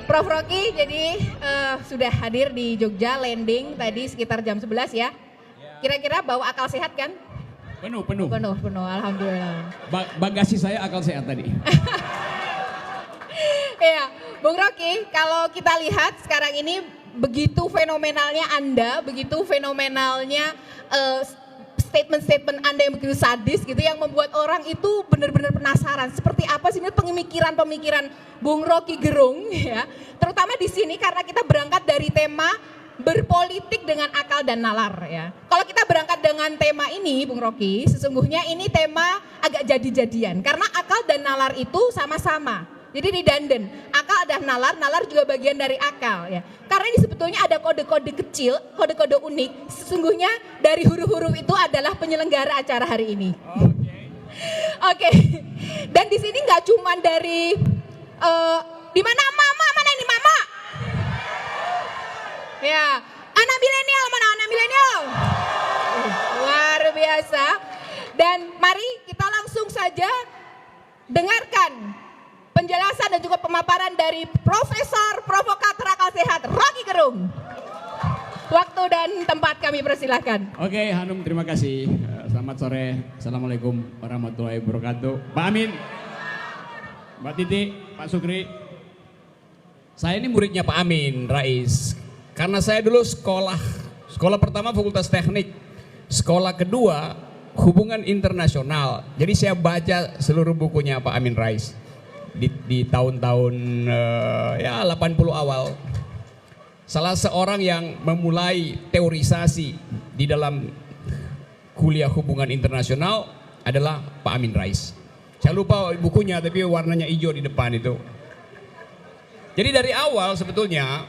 Prof. Rocky jadi sudah hadir di Jogja landing tadi sekitar jam 11 ya. Kira-kira bawa akal sehat kan? Penuh, penuh. Penuh, alhamdulillah. Bagasi saya akal sehat tadi. Iya, Bung Rocky, kalau kita lihat sekarang ini begitu fenomenalnya Anda, begitu fenomenalnya statement-statement Anda yang begitu sadis gitu, yang membuat orang itu benar-benar penasaran seperti apa sih pemikiran-pemikiran Bung Rocky Gerung ya. Terutama di sini karena kita berangkat dari tema berpolitik dengan akal dan nalar ya. Kalau kita berangkat dengan tema ini Bung Rocky, sesungguhnya ini tema agak jadi-jadian karena akal dan nalar itu sama-sama. Jadi redundant, akal dan nalar, nalar juga bagian dari akal ya. Karena ini sebetulnya ada kode-kode kecil, kode-kode unik. Sesungguhnya dari huruf-huruf itu adalah penyelenggara acara hari ini. Oke. Dan di sini nggak cuma dari di mana mama, mana ini mama? Ya, anak milenial, mana anak milenial? Luar biasa. Dan mari kita langsung saja dengarkan penjelasan dan juga pemaparan dari Profesor Provokator Akal Sehat Rocky Gerung. Waktu dan tempat kami persilahkan. Oke, Hanum, terima kasih. Selamat sore. Assalamualaikum warahmatullahi wabarakatuh. Pak Amin, Mbak Titi, Pak Sukri. Saya ini muridnya Pak Amin Rais. Karena saya dulu sekolah pertama Fakultas Teknik, sekolah kedua Hubungan Internasional. Jadi saya baca seluruh bukunya Pak Amin Rais. Di tahun-tahun ya 80 awal. Salah seorang yang memulai teorisasi di dalam kuliah hubungan internasional adalah Pak Amin Rais. Saya lupa bukunya tapi warnanya hijau di depan itu. Jadi dari awal sebetulnya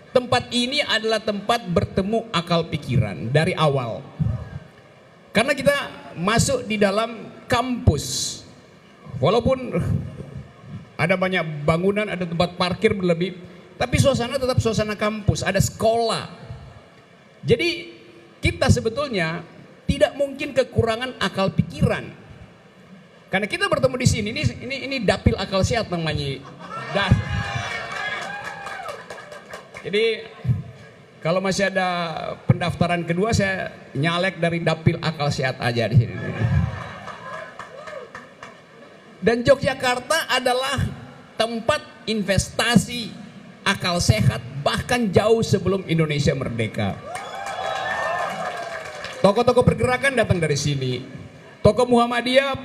tempat ini adalah tempat bertemu akal pikiran dari awal. Karena kita masuk di dalam kampus. Walaupun ada banyak bangunan, ada tempat parkir berlebih, tapi suasana tetap suasana kampus, ada sekolah. Jadi kita sebetulnya tidak mungkin kekurangan akal pikiran. Karena kita bertemu di sini, ini dapil akal sehat namanya. Jadi kalau masih ada pendaftaran kedua, saya nyalek dari dapil akal sehat aja di sini. Dan Yogyakarta adalah tempat investasi akal sehat bahkan jauh sebelum Indonesia merdeka. Tokoh-tokoh pergerakan datang dari sini. Tokoh Muhammadiyah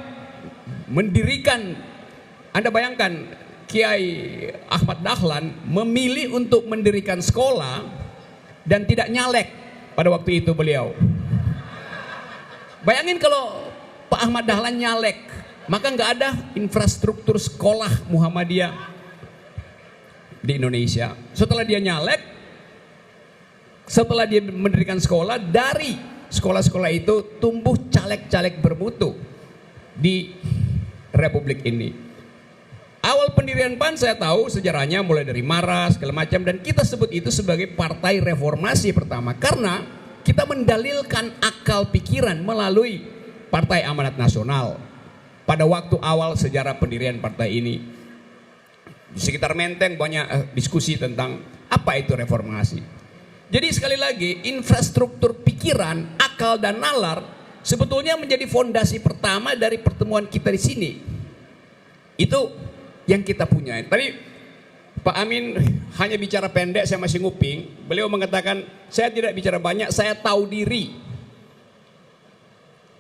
mendirikan, Anda bayangkan Kiai Ahmad Dahlan memilih untuk mendirikan sekolah dan tidak nyalek pada waktu itu beliau. Bayangin kalau Pak Ahmad Dahlan nyalek, maka nggak ada infrastruktur sekolah Muhammadiyah di Indonesia. Setelah dia nyalek, setelah dia mendirikan sekolah, dari sekolah-sekolah itu tumbuh caleg-caleg bermutu di Republik ini. Awal pendirian PAN saya tahu sejarahnya mulai dari Maras segala macam, dan kita sebut itu sebagai partai reformasi pertama karena kita mendalilkan akal pikiran melalui Partai Amanat Nasional. Pada waktu awal sejarah pendirian partai ini, di sekitar Menteng banyak diskusi tentang apa itu reformasi. Jadi sekali lagi, infrastruktur pikiran, akal dan nalar sebetulnya menjadi fondasi pertama dari pertemuan kita di sini. Itu yang kita punya. Tadi Pak Amin hanya bicara pendek, saya masih nguping. Beliau mengatakan, saya tidak bicara banyak, saya tahu diri.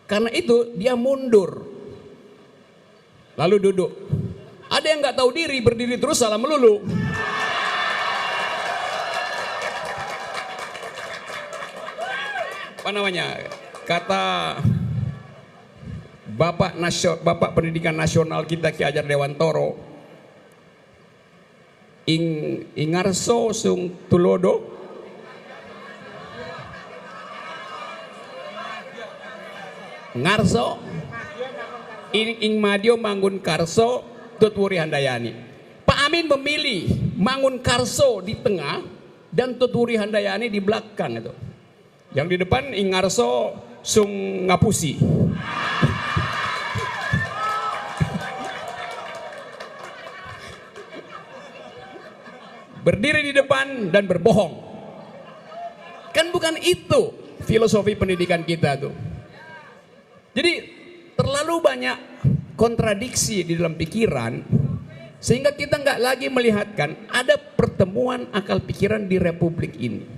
Karena itu dia mundur. Lalu duduk. Ada yang nggak tahu diri, berdiri terus salah melulu. Apa namanya? Kata Bapak Pendidikan Nasional kita Ki Hajar Dewantoro, ingarso sung tulodo, ngarso ing madio mangun karso tutwuri handayani. Pak Amin memilih mangun karso di tengah dan tutwuri handayani di belakang itu. Yang di depan ingarso sung ngapusi. berdiri di depan dan berbohong. Kan bukan itu filosofi pendidikan kita tuh. Jadi terlalu banyak kontradiksi di dalam pikiran sehingga kita nggak lagi melihatkan ada pertemuan akal pikiran di republik ini.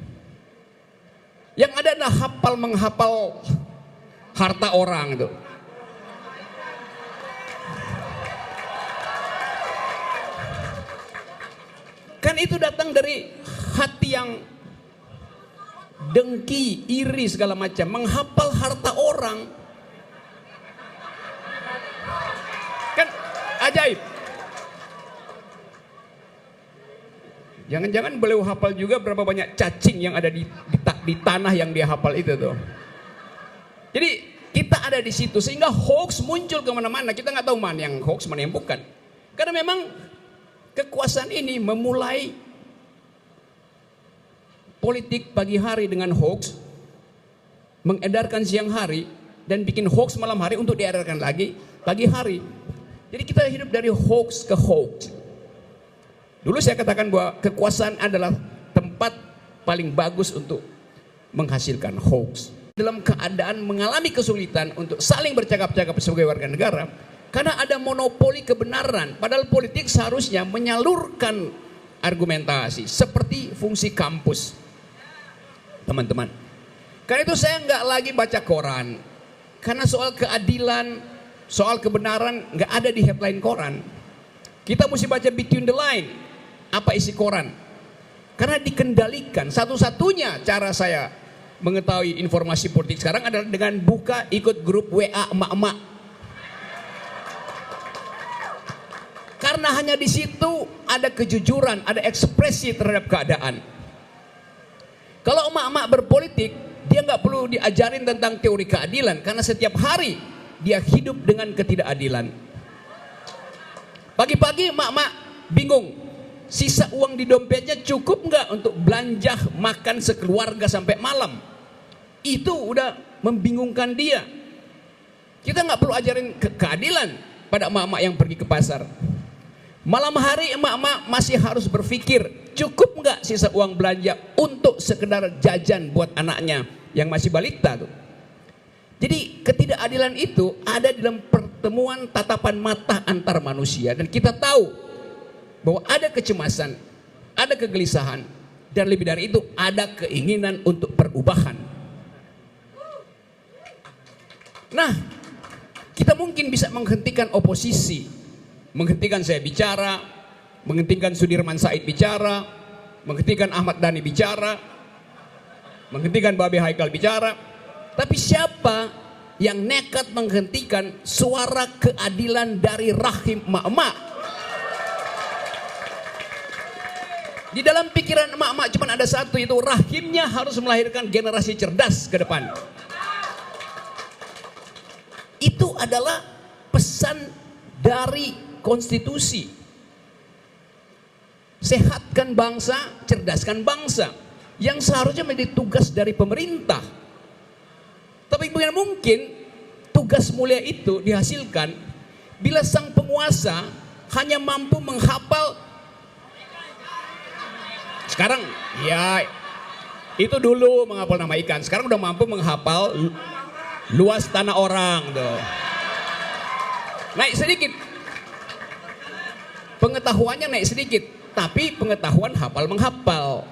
Yang ada adalah hafal menghafal harta orang itu. Kan itu datang dari hati yang dengki, iri segala macam, menghafal harta orang. Kan ajaib. Jangan-jangan beliau hafal juga berapa banyak cacing yang ada di tanah yang dia hafal itu tuh. Jadi kita ada di situ sehingga hoax muncul kemana-mana. Kita nggak tahu mana yang hoax, mana yang bukan. Karena memang kekuasaan ini memulai politik pagi hari dengan hoax, mengedarkan siang hari, dan bikin hoax malam hari untuk diedarkan lagi pagi hari. Jadi kita hidup dari hoax ke hoax. Dulu saya katakan bahwa kekuasaan adalah tempat paling bagus untuk menghasilkan hoax. Dalam keadaan mengalami kesulitan untuk saling bercakap-cakap sebagai warga negara, karena ada monopoli kebenaran, padahal politik seharusnya menyalurkan argumentasi seperti fungsi kampus. Teman-teman, karena itu saya nggak lagi baca koran, karena soal keadilan, soal kebenaran nggak ada di headline koran. Kita mesti baca between the line, apa isi koran. Karena dikendalikan, satu-satunya cara saya mengetahui informasi politik sekarang adalah dengan buka ikut grup WA emak-emak. Karena hanya di situ ada kejujuran, ada ekspresi terhadap keadaan. Kalau emak-emak berpolitik, dia nggak perlu diajarin tentang teori keadilan, karena setiap hari dia hidup dengan ketidakadilan. Pagi-pagi emak-emak bingung, sisa uang di dompetnya cukup nggak untuk belanja makan sekeluarga sampai malam. Itu udah membingungkan dia. Kita nggak perlu ajarin keadilan pada emak-emak yang pergi ke pasar. Malam hari emak-emak masih harus berpikir, cukup nggak sisa uang belanja untuk sekedar jajan buat anaknya yang masih balita tuh. Jadi ketidakadilan itu ada di dalam pertemuan tatapan mata antar manusia, dan kita tahu bahwa ada kecemasan, ada kegelisahan, dan lebih dari itu ada keinginan untuk perubahan. Nah, kita mungkin bisa menghentikan oposisi, menghentikan saya bicara, menghentikan Sudirman Said bicara, menghentikan Ahmad Dhani bicara, menghentikan Babe Haikal bicara. Tapi siapa yang nekat menghentikan suara keadilan dari rahim emak-emak? Di dalam pikiran emak-emak cuma ada satu, itu rahimnya harus melahirkan generasi cerdas ke depan. Itu adalah pesan dari konstitusi. Sehatkan bangsa, cerdaskan bangsa, yang seharusnya menjadi tugas dari pemerintah. Tapi bagaimana mungkin tugas mulia itu dihasilkan bila sang penguasa hanya mampu menghafal. Sekarang ya itu dulu menghafal nama ikan, sekarang udah mampu menghafal luas tanah orang tuh. Naik sedikit, pengetahuannya naik sedikit, tapi pengetahuan hafal menghafal.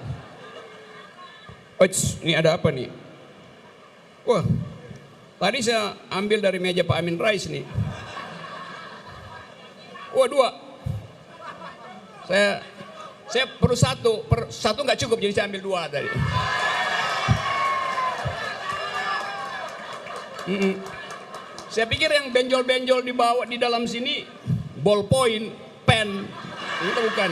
Ini ada apa nih? Wah, tadi saya ambil dari meja Pak Amin Rais nih. Wah, 2. Saya perlu satu nggak cukup, jadi saya ambil 2 tadi. Saya pikir yang benjol-benjol dibawa di dalam sini ballpoint, pen, itu bukan.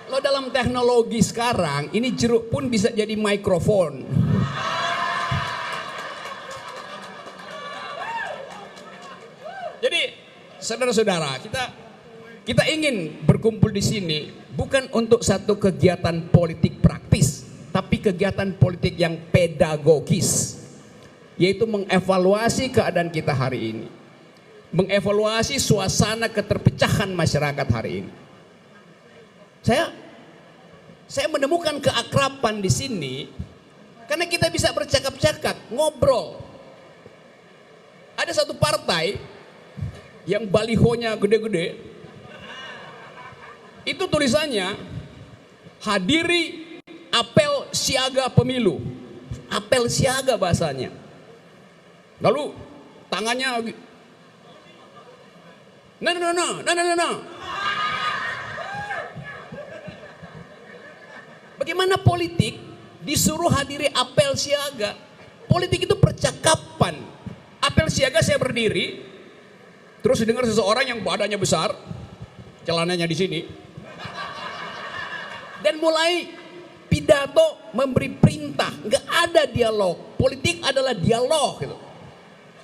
Lo dalam teknologi sekarang ini jeruk pun bisa jadi mikrofon. Jadi saudara-saudara, kita ingin berkumpul di sini bukan untuk satu kegiatan politik praktis, tapi kegiatan politik yang pedagogis, yaitu mengevaluasi keadaan kita hari ini. mengevaluasi suasana keterpecahan masyarakat hari ini. Saya menemukan keakraban di sini karena kita bisa bercakap-cakap, ngobrol. Ada satu partai yang balihonya gede-gede, itu tulisannya hadiri apel siaga pemilu. Apel siaga bahasanya. Lalu tangannya no. Bagaimana politik disuruh hadiri apel siaga? Politik itu percakapan. Apel siaga saya berdiri, terus dengar seseorang yang badannya besar, celananya di sini, dan mulai pidato memberi perintah. Nggak ada dialog. Politik adalah dialog gitu.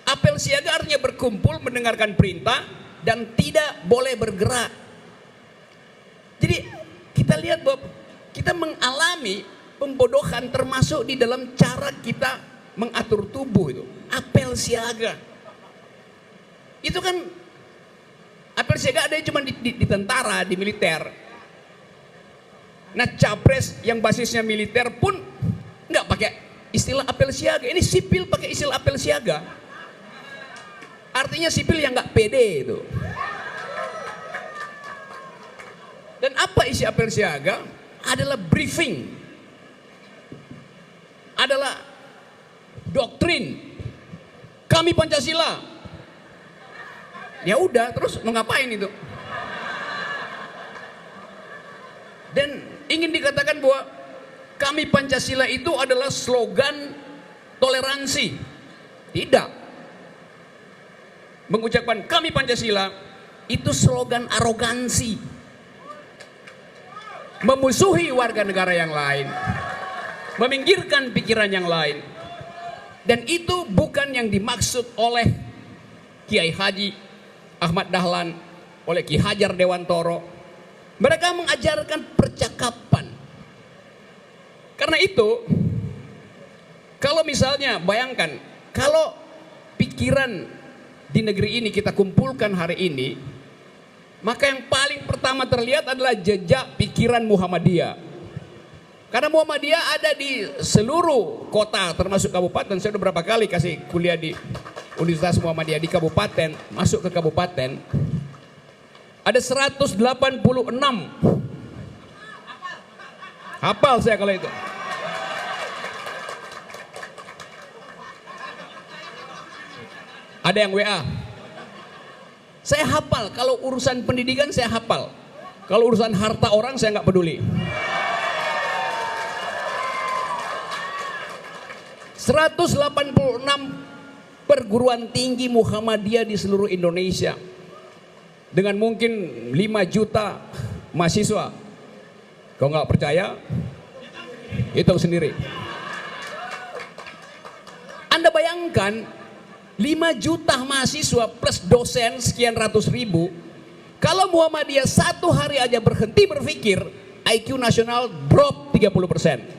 Apel siaga artinya berkumpul mendengarkan perintah dan tidak boleh bergerak. Jadi kita lihat bahwa kita mengalami pembodohan termasuk di dalam cara kita mengatur tubuh itu. Apel siaga. Itu kan apel siaga ada cuma di tentara, di militer. Nah, capres yang basisnya militer pun nggak pakai istilah apel siaga. Ini sipil pakai istilah apel siaga. Artinya sipil yang nggak pede itu. Dan apa isi apel siaga? Adalah briefing, adalah doktrin. Kami Pancasila. Ya udah, terus mau ngapain itu? Dan ingin dikatakan bahwa kami Pancasila itu adalah slogan toleransi. Tidak. Mengucapkan kami Pancasila itu slogan arogansi. Memusuhi warga negara yang lain. Meminggirkan pikiran yang lain. Dan itu bukan yang dimaksud oleh Kiai Haji Ahmad Dahlan, oleh Ki Hajar Dewantoro. Mereka mengajarkan percakapan. Karena itu, kalau misalnya bayangkan, kalau pikiran di negeri ini kita kumpulkan hari ini, maka yang paling pertama terlihat adalah jejak pikiran Muhammadiyah. Karena Muhammadiyah ada di seluruh kota termasuk kabupaten. Saya sudah berapa kali kasih kuliah di Universitas Muhammadiyah di kabupaten, masuk ke kabupaten. Ada 186. Hafal saya kalau itu. Ada yang WA. Saya hafal, kalau urusan pendidikan saya hafal. Kalau urusan harta orang saya nggak peduli. 186 perguruan tinggi Muhammadiyah di seluruh Indonesia. Dengan mungkin 5 juta mahasiswa. Kalau nggak percaya, hitung sendiri. Anda bayangkan 5 juta mahasiswa plus dosen sekian ratus ribu. Kalau Muhammadiyah satu hari aja berhenti berpikir, IQ nasional drop 30%.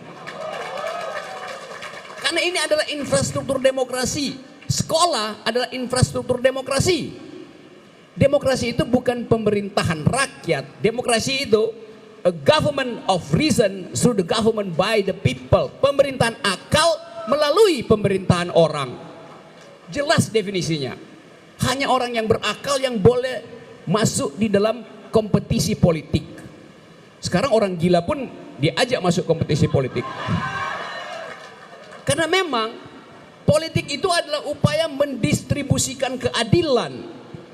Karena ini adalah infrastruktur demokrasi. Sekolah adalah infrastruktur demokrasi. Demokrasi itu bukan pemerintahan rakyat. Demokrasi itu a government of reason through the government by the people. Pemerintahan akal melalui pemerintahan orang. Jelas definisinya. Hanya orang yang berakal yang boleh masuk di dalam kompetisi politik. Sekarang orang gila pun diajak masuk kompetisi politik. Karena memang politik itu adalah upaya mendistribusikan keadilan,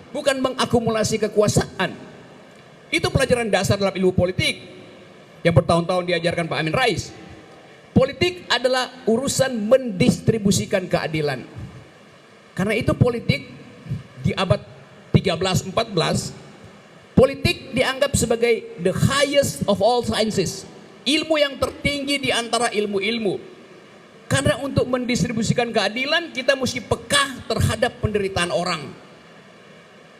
bukan mengakumulasi kekuasaan. Itu pelajaran dasar dalam ilmu politik yang bertahun-tahun diajarkan Pak Amin Rais. Politik adalah urusan mendistribusikan keadilan. Karena itu politik di abad 13-14, politik dianggap sebagai the highest of all sciences. Ilmu yang tertinggi di antara ilmu-ilmu. Karena untuk mendistribusikan keadilan kita mesti peka terhadap penderitaan orang.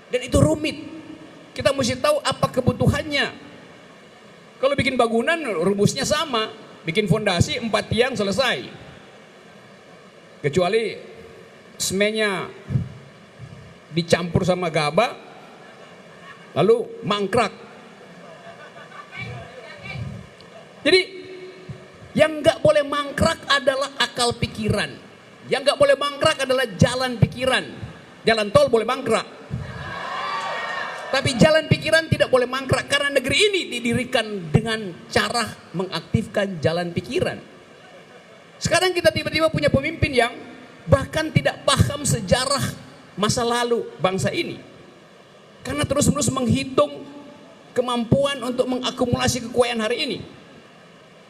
Dan itu rumit. Kita mesti tahu apa kebutuhannya. Kalau bikin bangunan rumusnya sama. Bikin fondasi 4 tiang selesai. Kecuali semennya dicampur sama GABA, lalu mangkrak. Jadi yang nggak boleh mangkrak adalah akal pikiran. Yang nggak boleh mangkrak adalah jalan pikiran. Jalan tol boleh mangkrak, tapi jalan pikiran tidak boleh mangkrak, karena negeri ini didirikan dengan cara mengaktifkan jalan pikiran. Sekarang kita tiba-tiba punya pemimpin yang bahkan tidak paham sejarah masa lalu bangsa ini, karena terus-menerus menghitung kemampuan untuk mengakumulasi kekuasaan hari ini.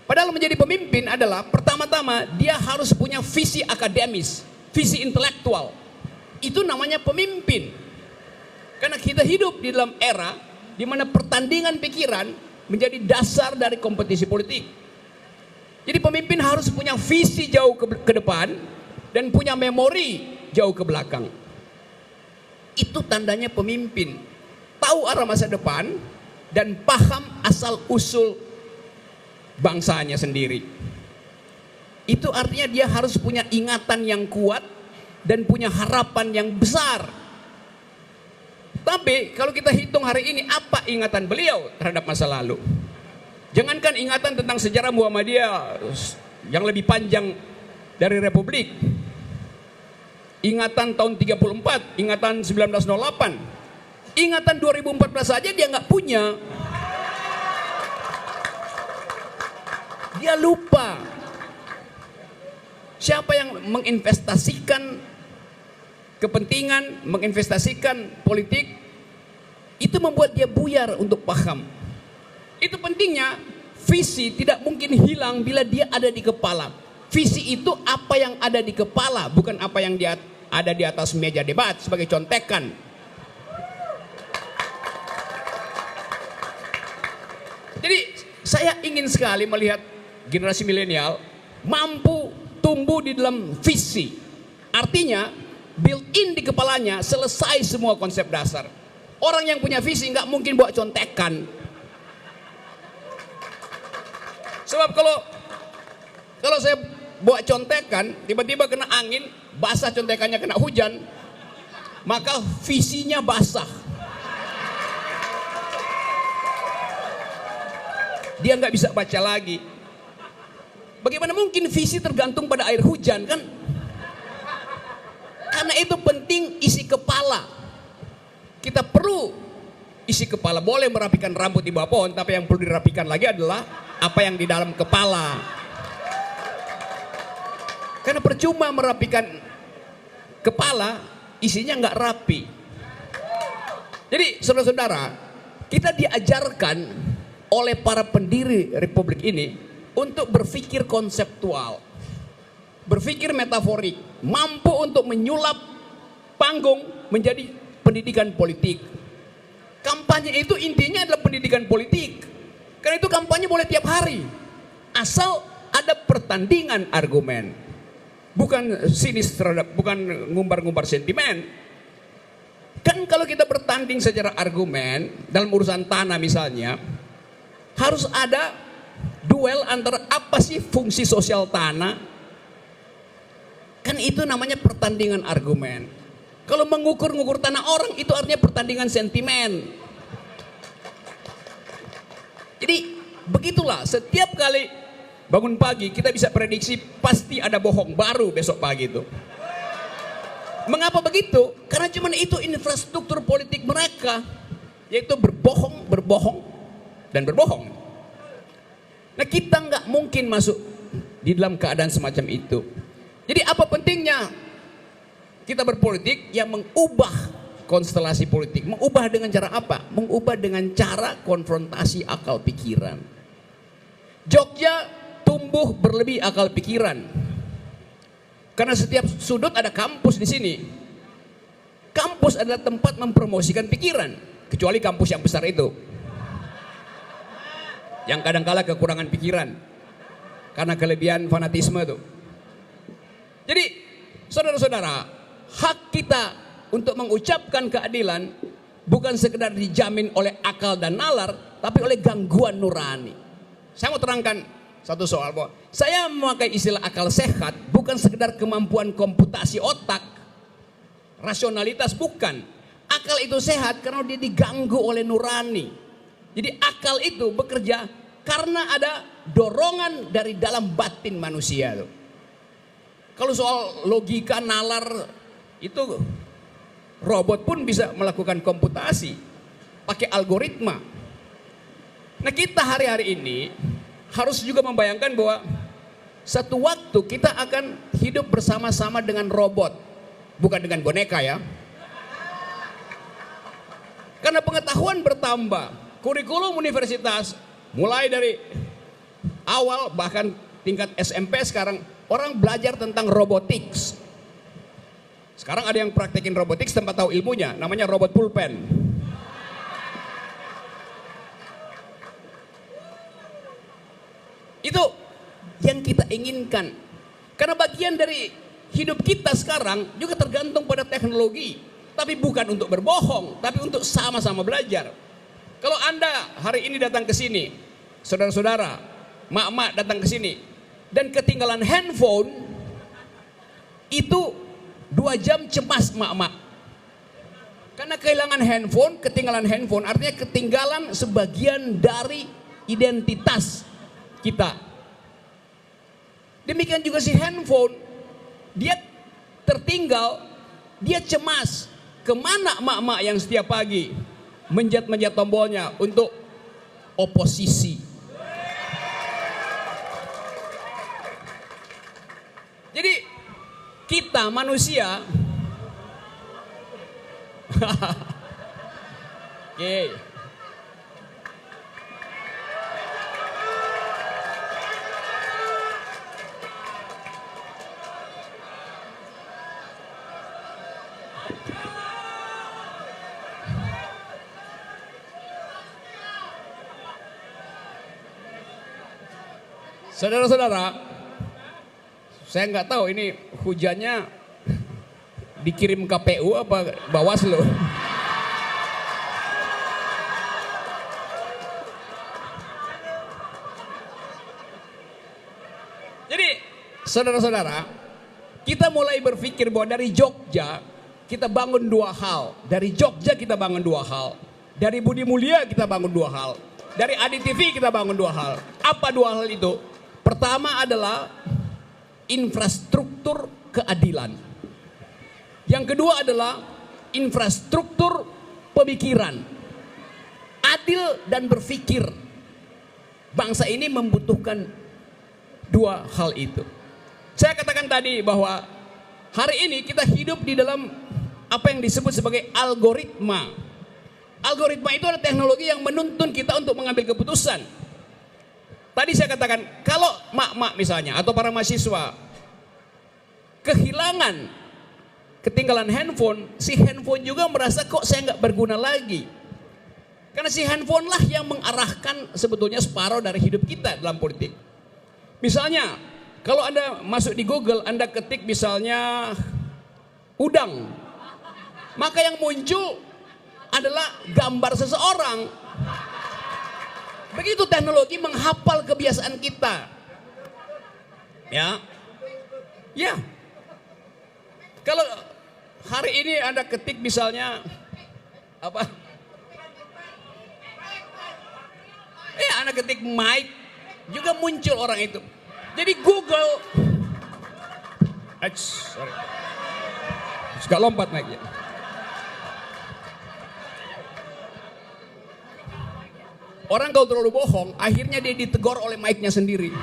Padahal menjadi pemimpin adalah pertama-tama dia harus punya visi akademis, visi intelektual. Itu namanya pemimpin. Karena kita hidup di dalam era di mana pertandingan pikiran menjadi dasar dari kompetisi politik. Jadi pemimpin harus punya visi jauh ke depan dan punya memori jauh ke belakang. Itu tandanya pemimpin. Tahu arah masa depan dan paham asal usul bangsanya sendiri. Itu artinya dia harus punya ingatan yang kuat dan punya harapan yang besar. Tapi kalau kita hitung hari ini, apa ingatan beliau terhadap masa lalu? Jangankan ingatan tentang sejarah Muhammadiyah yang lebih panjang dari Republik, ingatan tahun 34, ingatan 1908, ingatan 2014 saja dia nggak punya. Dia lupa. Siapa yang menginvestasikan kepentingan, menginvestasikan politik, itu membuat dia buyar untuk paham. Itu pentingnya visi tidak mungkin hilang bila dia ada di kepala. Visi itu apa yang ada di kepala, bukan apa yang dia ada di atas meja debat sebagai contekan. Jadi saya ingin sekali melihat generasi milenial mampu tumbuh di dalam visi. Artinya built-in di kepalanya selesai semua konsep dasar. Orang yang punya visi nggak mungkin bawa contekan. Sebab kalau saya bawa contekan, tiba-tiba kena angin, basah contekannya, kena hujan, maka visinya basah. Dia nggak bisa baca lagi. Bagaimana mungkin visi tergantung pada air hujan, kan? Karena itu penting isi kepala. Kita perlu isi kepala. Boleh merapikan rambut di bawah pohon, tapi yang perlu dirapikan lagi adalah apa yang di dalam kepala. Karena percuma merapikan kepala, isinya nggak rapi. Jadi saudara-saudara, kita diajarkan oleh para pendiri Republik ini untuk berpikir konseptual, berpikir metaforik, mampu untuk menyulap panggung menjadi pendidikan politik. Kampanye itu intinya adalah pendidikan politik. Karena itu kampanye boleh tiap hari, asal ada pertandingan argumen, bukan sinis terhadap, bukan ngumbar-ngumbar sentimen. Kan kalau kita bertanding secara argumen dalam urusan tanah misalnya, harus ada duel antara apa sih fungsi sosial tanah. Kan itu namanya pertandingan argumen. Kalau mengukur-ngukur tanah orang itu artinya pertandingan sentimen. Jadi begitulah, setiap kali bangun pagi kita bisa prediksi pasti ada bohong baru besok pagi itu. Mengapa begitu? Karena cuma itu infrastruktur politik mereka, yaitu berbohong, berbohong, dan berbohong. Nah kita nggak mungkin masuk di dalam keadaan semacam itu. Jadi apa pentingnya kita berpolitik yang mengubah konstelasi politik? Mengubah dengan cara apa? Mengubah dengan cara konfrontasi akal pikiran. Jogja tumbuh berlebih akal pikiran. Karena setiap sudut ada kampus di sini. Kampus adalah tempat mempromosikan pikiran. Kecuali kampus yang besar itu, yang kadangkala kekurangan pikiran karena kelebihan fanatisme itu. Jadi saudara-saudara, hak kita untuk mengucapkan keadilan bukan sekedar dijamin oleh akal dan nalar, tapi oleh gangguan nurani. Saya mau terangkan satu soal bahwa saya memakai istilah akal sehat bukan sekedar kemampuan komputasi otak, rasionalitas, bukan. Akal itu sehat karena dia diganggu oleh nurani. Jadi akal itu bekerja karena ada dorongan dari dalam batin manusia tuh. Kalau soal logika, nalar, itu robot pun bisa melakukan komputasi pakai algoritma. Nah, kita hari-hari ini harus juga membayangkan bahwa satu waktu kita akan hidup bersama-sama dengan robot, bukan dengan boneka ya. Karena pengetahuan bertambah, kurikulum universitas mulai dari awal bahkan tingkat SMP sekarang orang belajar tentang robotics. Sekarang ada yang praktekin robotics tanpa tahu ilmunya, namanya robot pulpen. Itu yang kita inginkan. Karena bagian dari hidup kita sekarang juga tergantung pada teknologi. Tapi bukan untuk berbohong, tapi untuk sama-sama belajar. Kalau Anda hari ini datang ke sini, saudara-saudara, mak-mak datang ke sini, dan ketinggalan handphone, itu 2 jam cemas mak-mak. Karena kehilangan handphone, ketinggalan handphone, artinya ketinggalan sebagian dari identitas kita. Demikian juga si handphone, dia tertinggal, dia cemas. Kemana mak-mak yang setiap pagi menjat-menjat tombolnya untuk oposisi? Jadi kita manusia Oke. Saudara-saudara, saya nggak tahu ini hujannya dikirim KPU apa Bawaslu. Jadi, saudara-saudara, kita mulai berpikir bahwa dari Jogja kita bangun 2 hal. Dari Jogja kita bangun 2 hal. Dari Budi Mulia kita bangun 2 hal. Dari Adi TV kita bangun 2 hal. Apa 2 hal itu? Pertama adalah infrastruktur keadilan. Yang kedua adalah infrastruktur pemikiran. Adil dan berpikir. Bangsa ini membutuhkan 2 hal itu. Saya katakan tadi bahwa hari ini kita hidup di dalam apa yang disebut sebagai algoritma. Algoritma itu adalah teknologi yang menuntun kita untuk mengambil keputusan. Tadi saya katakan, kalau mak-mak misalnya atau para mahasiswa ketinggalan handphone, si handphone juga merasa kok saya nggak berguna lagi. Karena si handphone lah yang mengarahkan sebetulnya separuh dari hidup kita dalam politik. Misalnya, kalau Anda masuk di Google, Anda ketik misalnya udang, maka yang muncul adalah gambar seseorang. Begitu teknologi menghafal kebiasaan kita. Ya. Ya. Kalau hari ini Anda ketik misalnya apa? Anda ketik Mike, juga muncul orang itu. Jadi Google sorry. Suka lompat Mike ya. Orang kalau terlalu bohong, akhirnya dia ditegur oleh mic-nya sendiri.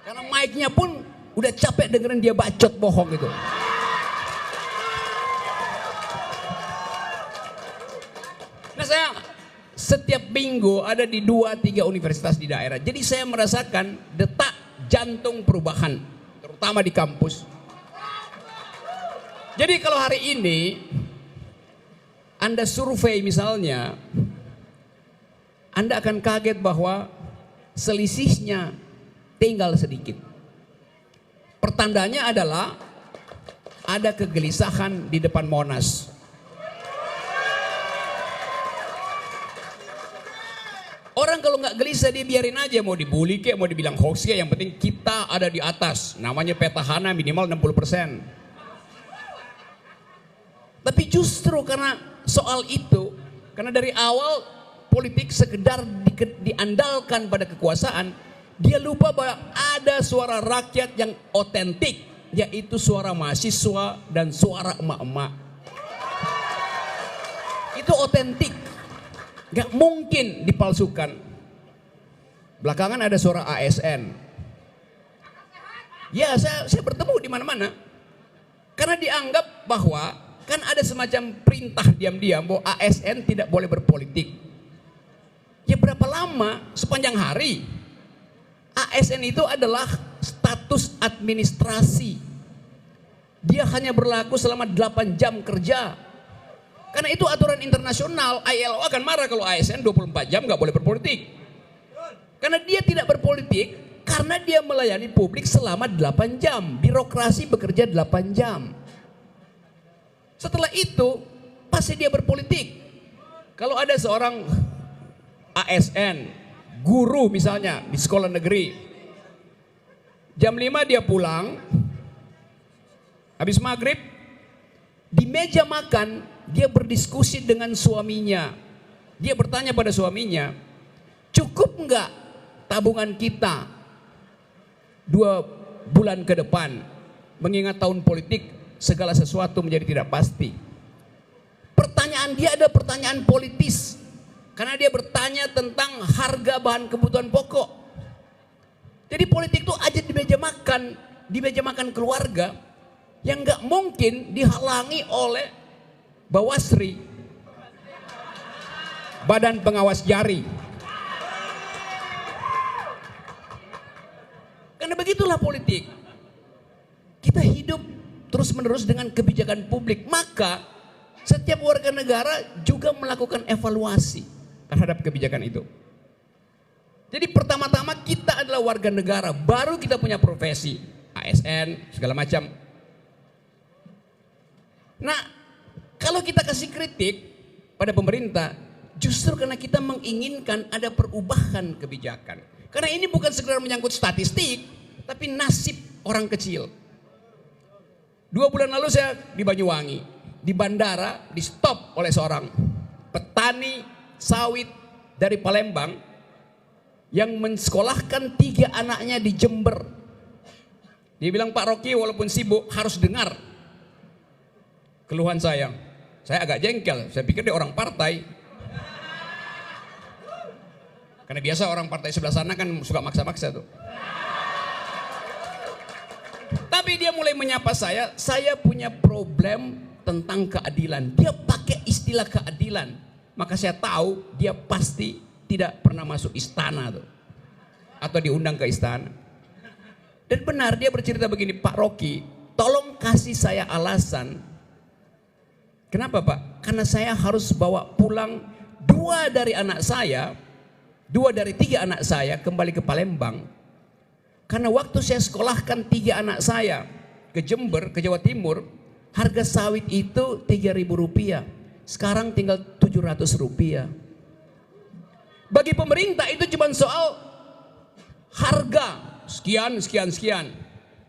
Karena mic-nya pun udah capek dengerin dia bacot bohong gitu. Nah, saya setiap minggu ada di 2-3 universitas di daerah. Jadi saya merasakan detak jantung perubahan, terutama di kampus. Jadi kalau hari ini Anda survei misalnya, Anda akan kaget bahwa selisihnya tinggal sedikit. Pertandanya adalah ada kegelisahan di depan Monas. Orang kalau nggak gelisah dia biarin aja, mau dibully kayak, mau dibilang hoax kayak, yang penting kita ada di atas. Namanya petahana minimal 60%. Tapi justru karena soal itu, karena dari awal politik sekedar diandalkan pada kekuasaan, dia lupa bahwa ada suara rakyat yang otentik, yaitu suara mahasiswa dan suara emak-emak. Itu otentik, gak mungkin dipalsukan. Belakangan ada suara ASN. Ya, saya bertemu di mana-mana. Karena dianggap bahwa kan ada semacam perintah diam-diam bahwa ASN tidak boleh berpolitik. Ya berapa lama? Sepanjang hari. ASN itu adalah status administrasi. Dia hanya berlaku selama 8 jam kerja. Karena itu aturan internasional. ILO akan marah kalau ASN 24 jam gak boleh berpolitik. Karena dia tidak berpolitik, karena dia melayani publik selama 8 jam. Birokrasi bekerja 8 jam. Setelah itu pasti dia berpolitik. Kalau ada seorang ASN, guru misalnya di sekolah negeri, jam 5 dia pulang, habis maghrib, di meja makan dia berdiskusi dengan suaminya. Dia bertanya pada suaminya, cukup enggak tabungan kita 2 bulan ke depan, mengingat tahun politik segala sesuatu menjadi tidak pasti. Pertanyaan dia ada pertanyaan politis, karena dia bertanya tentang harga bahan kebutuhan pokok. Jadi politik itu aja di meja makan keluarga, yang nggak mungkin dihalangi oleh Bawasri, Badan Pengawas Jari. Karena begitulah politik. Kita hidup terus-menerus dengan kebijakan publik, maka setiap warga negara juga melakukan evaluasi terhadap kebijakan itu. Jadi pertama-tama kita adalah warga negara, baru kita punya profesi, ASN, segala macam. Nah, kalau kita kasih kritik pada pemerintah, justru karena kita menginginkan ada perubahan kebijakan. Karena ini bukan sekedar menyangkut statistik, tapi nasib orang kecil. 2 bulan lalu saya di Banyuwangi, di bandara di stop oleh seorang petani sawit dari Palembang yang mensekolahkan 3 anaknya di Jember. Dia bilang, Pak Rocky walaupun sibuk harus dengar keluhan saya. Saya agak jengkel, saya pikir dia orang partai. Karena biasa orang partai sebelah sana kan suka maksa-maksa tuh. Tapi dia mulai menyapa saya punya problem tentang keadilan. Dia pakai istilah keadilan. Maka saya tahu dia pasti tidak pernah masuk istana tuh. Atau diundang ke istana. Dan benar dia bercerita begini, Pak Rocky, tolong kasih saya alasan. Kenapa Pak? Karena saya harus bawa pulang 2 dari 3 anak saya kembali ke Palembang. Karena waktu saya sekolahkan 3 anak saya ke Jember, ke Jawa Timur, harga sawit itu Rp3.000. Sekarang tinggal Rp700. Bagi pemerintah itu cuma soal harga sekian.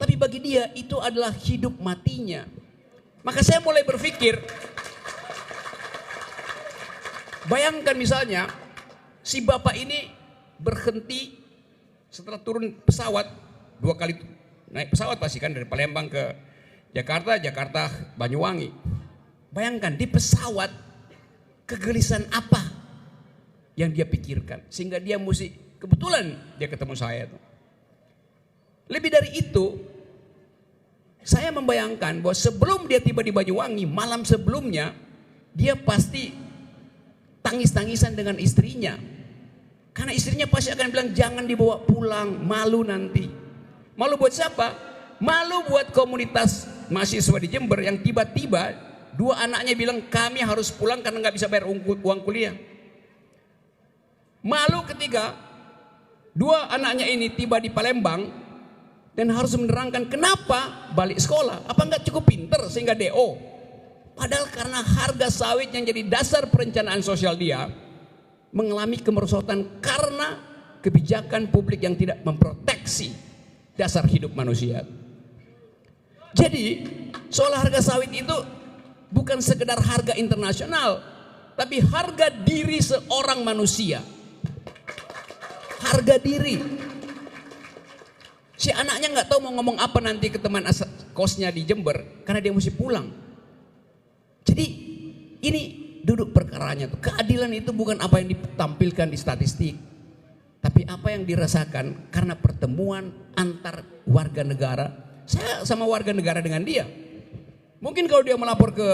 Tapi bagi dia itu adalah hidup matinya. Maka saya mulai berpikir, bayangkan misalnya si bapak ini berhenti setelah turun pesawat 2 kali naik pesawat pasti kan, dari Palembang ke Jakarta Banyuwangi. Bayangkan di pesawat kegelisahan apa yang dia pikirkan sehingga dia mesti, kebetulan dia ketemu saya tuh. Lebih dari itu, saya membayangkan bahwa sebelum dia tiba di Banyuwangi, malam sebelumnya dia pasti tangis-tangisan dengan istrinya. Karena istrinya pasti akan bilang jangan dibawa pulang, malu nanti. Malu buat siapa? Malu buat komunitas mahasiswa di Jember yang tiba-tiba 2 anaknya bilang kami harus pulang karena nggak bisa bayar uang kuliah. Malu ketika 2 anaknya ini tiba di Palembang dan harus menerangkan kenapa balik sekolah. Apa nggak cukup pinter sehingga DO? Padahal karena harga sawit yang jadi dasar perencanaan sosial dia mengalami kemerosotan karena kebijakan publik yang tidak memproteksi dasar hidup manusia. Jadi soal harga sawit itu bukan sekedar harga internasional, tapi harga diri seorang manusia. Harga diri. Si anaknya nggak tahu mau ngomong apa nanti ke teman kosnya di Jember karena dia mesti pulang. Jadi ini duduk perkaranya tuh. Keadilan itu bukan apa yang ditampilkan di statistik, tapi apa yang dirasakan karena pertemuan antar warga negara. Saya sama warga negara dengan dia. Mungkin kalau dia melapor ke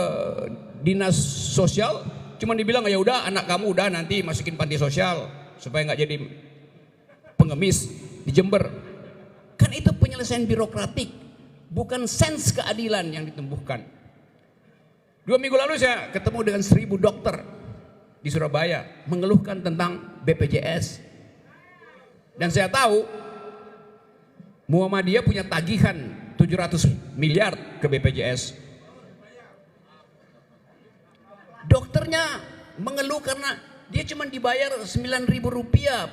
dinas sosial, cuma dibilang ya udah anak kamu udah nanti masukin panti sosial supaya nggak jadi pengemis di Jember. Kan itu penyelesaian birokratik, bukan sense keadilan yang ditumbuhkan. 2 minggu lalu saya ketemu dengan 1.000 dokter di Surabaya mengeluhkan tentang BPJS. Dan saya tahu Muhammadiyah punya tagihan 700 miliar ke BPJS. Dokternya mengeluh karena dia cuma dibayar 9.000 rupiah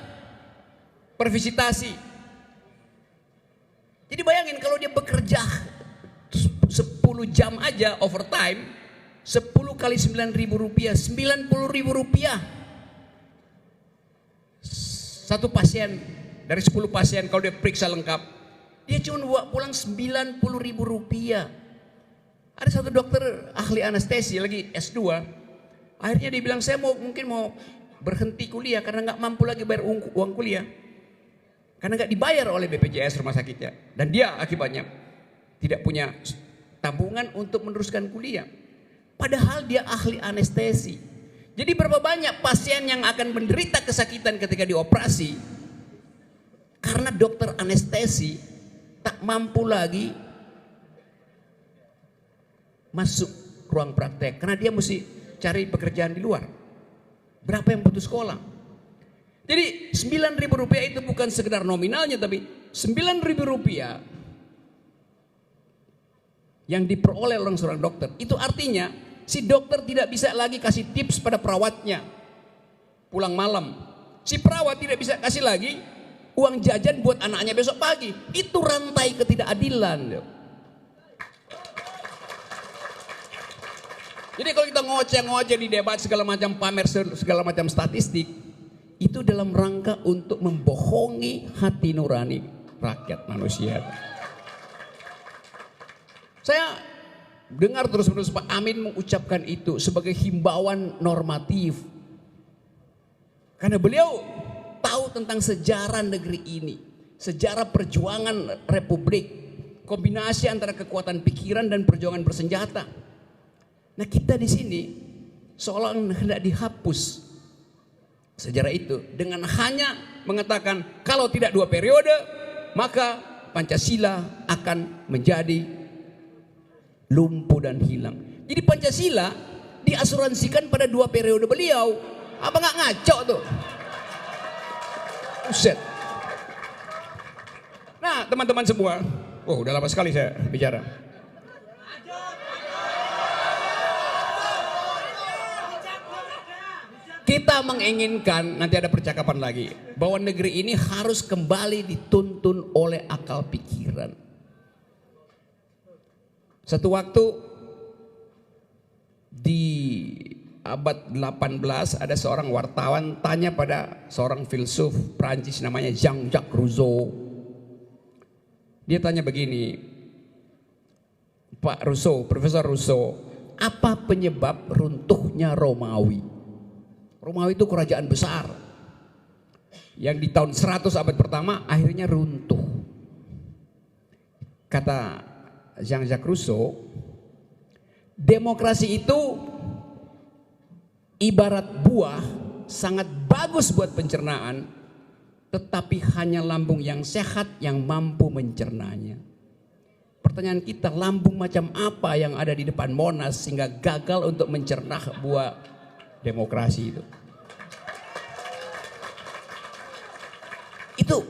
per visitasi. Jadi bayangin kalau dia bekerja 10 jam aja overtime, 10 kali 9.000 rupiah, 90.000 rupiah. Satu pasien dari 10 pasien kalau dia periksa lengkap, dia cuma bawa pulang 90.000 rupiah. Ada satu dokter ahli anestesi lagi S2, akhirnya dia bilang saya mungkin mau berhenti kuliah karena nggak mampu lagi bayar uang kuliah, karena nggak dibayar oleh BPJS rumah sakitnya, dan dia akibatnya tidak punya tabungan untuk meneruskan kuliah. Padahal dia ahli anestesi. Jadi berapa banyak pasien yang akan menderita kesakitan ketika dioperasi karena dokter anestesi tak mampu lagi masuk ruang praktek karena dia mesti cari pekerjaan di luar. Berapa yang putus sekolah? Jadi 9.000 rupiah itu bukan sekedar nominalnya, tapi 9.000 rupiah yang diperoleh oleh seorang dokter. Itu artinya si dokter tidak bisa lagi kasih tips pada perawatnya pulang malam. Si perawat tidak bisa kasih lagi uang jajan buat anaknya besok pagi. Itu rantai ketidakadilan. Jadi kalau kita ngoceh-ngoceh di debat segala macam, pamer segala macam statistik, itu dalam rangka untuk membohongi hati nurani rakyat manusia. Saya dengar terus-menerus Pak Amin mengucapkan itu sebagai himbauan normatif. Karena beliau tahu tentang sejarah negeri ini, sejarah perjuangan republik, kombinasi antara kekuatan pikiran dan perjuangan bersenjata. Nah kita di sini seolah hendak dihapus sejarah itu dengan hanya mengatakan kalau tidak 2 periode maka Pancasila akan menjadi lumpuh dan hilang. Jadi Pancasila diasuransikan pada 2 periode beliau. Apa nggak ngaco tuh? Buset. Nah teman-teman semua, udah lama sekali saya bicara. Kita menginginkan, nanti ada percakapan lagi, bahwa negeri ini harus kembali dituntun oleh akal pikiran. Satu waktu di abad 18 ada seorang wartawan tanya pada seorang filsuf Prancis namanya Jean-Jacques Rousseau. Dia tanya begini, Pak Rousseau, Profesor Rousseau, apa penyebab runtuhnya Romawi? Romawi itu kerajaan besar yang di tahun 100 abad pertama akhirnya runtuh. Kata Jean-Jacques Rousseau, demokrasi itu ibarat buah sangat bagus buat pencernaan, tetapi hanya lambung yang sehat yang mampu mencernanya. Pertanyaan kita, lambung macam apa yang ada di depan Monas sehingga gagal untuk mencerna buah demokrasi itu? Itu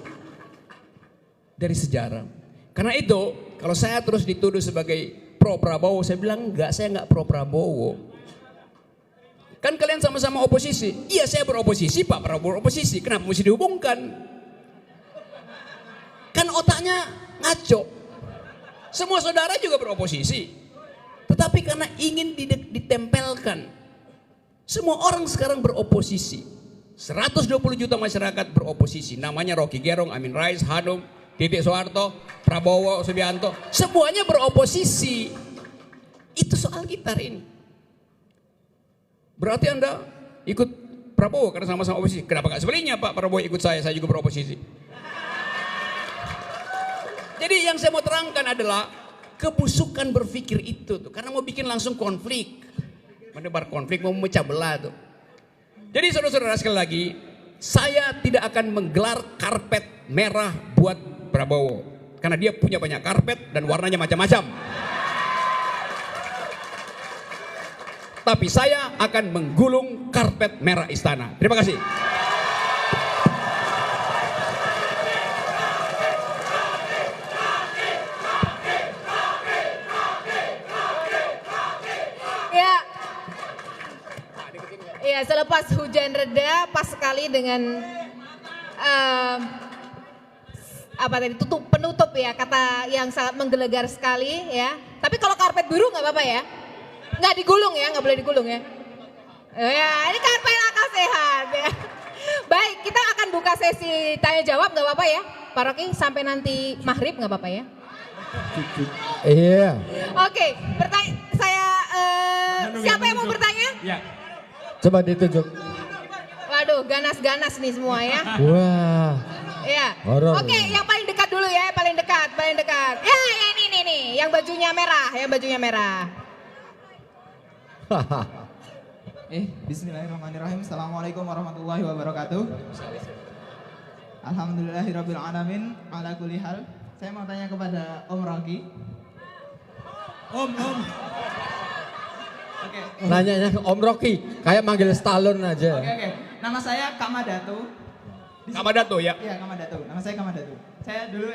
dari sejarah. Karena itu, kalau saya terus dituduh sebagai pro Prabowo, saya bilang enggak, saya enggak pro Prabowo. Kan kalian sama-sama oposisi. Iya saya beroposisi, Pak Prabowo beroposisi. Kenapa mesti dihubungkan? Kan otaknya ngaco. Semua saudara juga beroposisi. Tetapi karena ingin ditempelkan. Semua orang sekarang beroposisi. 120 juta masyarakat beroposisi. Namanya Rocky Gerung, Amin Rais, Hanum, Titik Soeharto, Prabowo, Subianto. Semuanya beroposisi. Itu soal kita hari ini. Berarti Anda ikut Prabowo karena sama-sama oposisi. Kenapa gak sebaliknya Pak Prabowo ikut saya juga beroposisi. Jadi yang saya mau terangkan adalah kebusukan berpikir itu tuh. Karena mau bikin langsung konflik. Menebar konflik, mau memecah belah tuh. Jadi saudara-saudara sekali lagi, saya tidak akan menggelar karpet merah buat Prabowo. Karena dia punya banyak karpet dan warnanya macam-macam. Tapi saya akan menggulung karpet merah istana. Terima kasih. Ya, selepas hujan reda, pas sekali dengan apa tadi penutup ya, kata yang sangat menggelegar sekali ya. Tapi kalau karpet biru nggak apa-apa ya, nggak digulung ya, nggak boleh digulung ya. Ya, ini karpet akal sehat ya. Baik, kita akan buka sesi tanya jawab, nggak apa-apa ya, Pak Rocky, sampai nanti maghrib nggak apa-apa ya. Iya. Oke, siapa yang mau bertanya? Ya. Coba ditunjuk. Waduh, ganas-ganas nih semua ya. Wah. Ya. Horor. Oke, yang paling dekat dulu ya, paling dekat. Ya, ini nih, yang bajunya merah. Bismillahirrahmanirrahim. Assalamualaikum warahmatullahi wabarakatuh. Alhamdulillahirabbil alamin ala kulli hal. Saya mau tanya kepada Om Rocky. Om. Oke. Nanya Om Rocky, kayak manggil Stallone aja. Oke. Nama saya Kamadato. Kamadato ya? Iya, Kamadato. Nama saya Kamadato. Saya dulu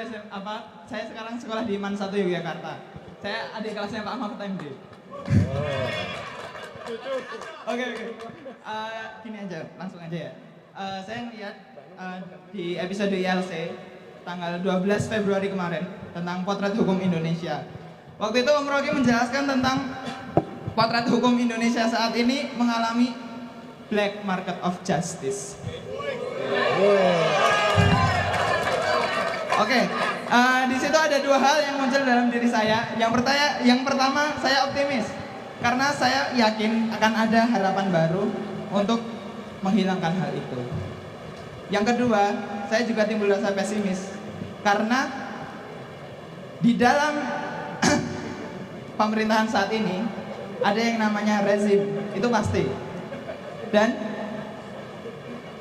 saya sekarang sekolah di MAN 1 Yogyakarta. Saya adik kelasnya Pak Mahfud MD. Oke. Gini aja, langsung aja ya. Saya lihat di episode ILC tanggal 12 Februari kemarin tentang potret hukum Indonesia. Waktu itu Om Rocky menjelaskan tentang potret hukum Indonesia saat ini mengalami black market of justice. Oke, di situ ada dua hal yang muncul dalam diri saya. Yang pertama, saya optimis karena saya yakin akan ada harapan baru untuk menghilangkan hal itu. Yang kedua, saya juga timbul rasa pesimis karena di dalam pemerintahan saat ini ada yang namanya rezim, itu pasti. Dan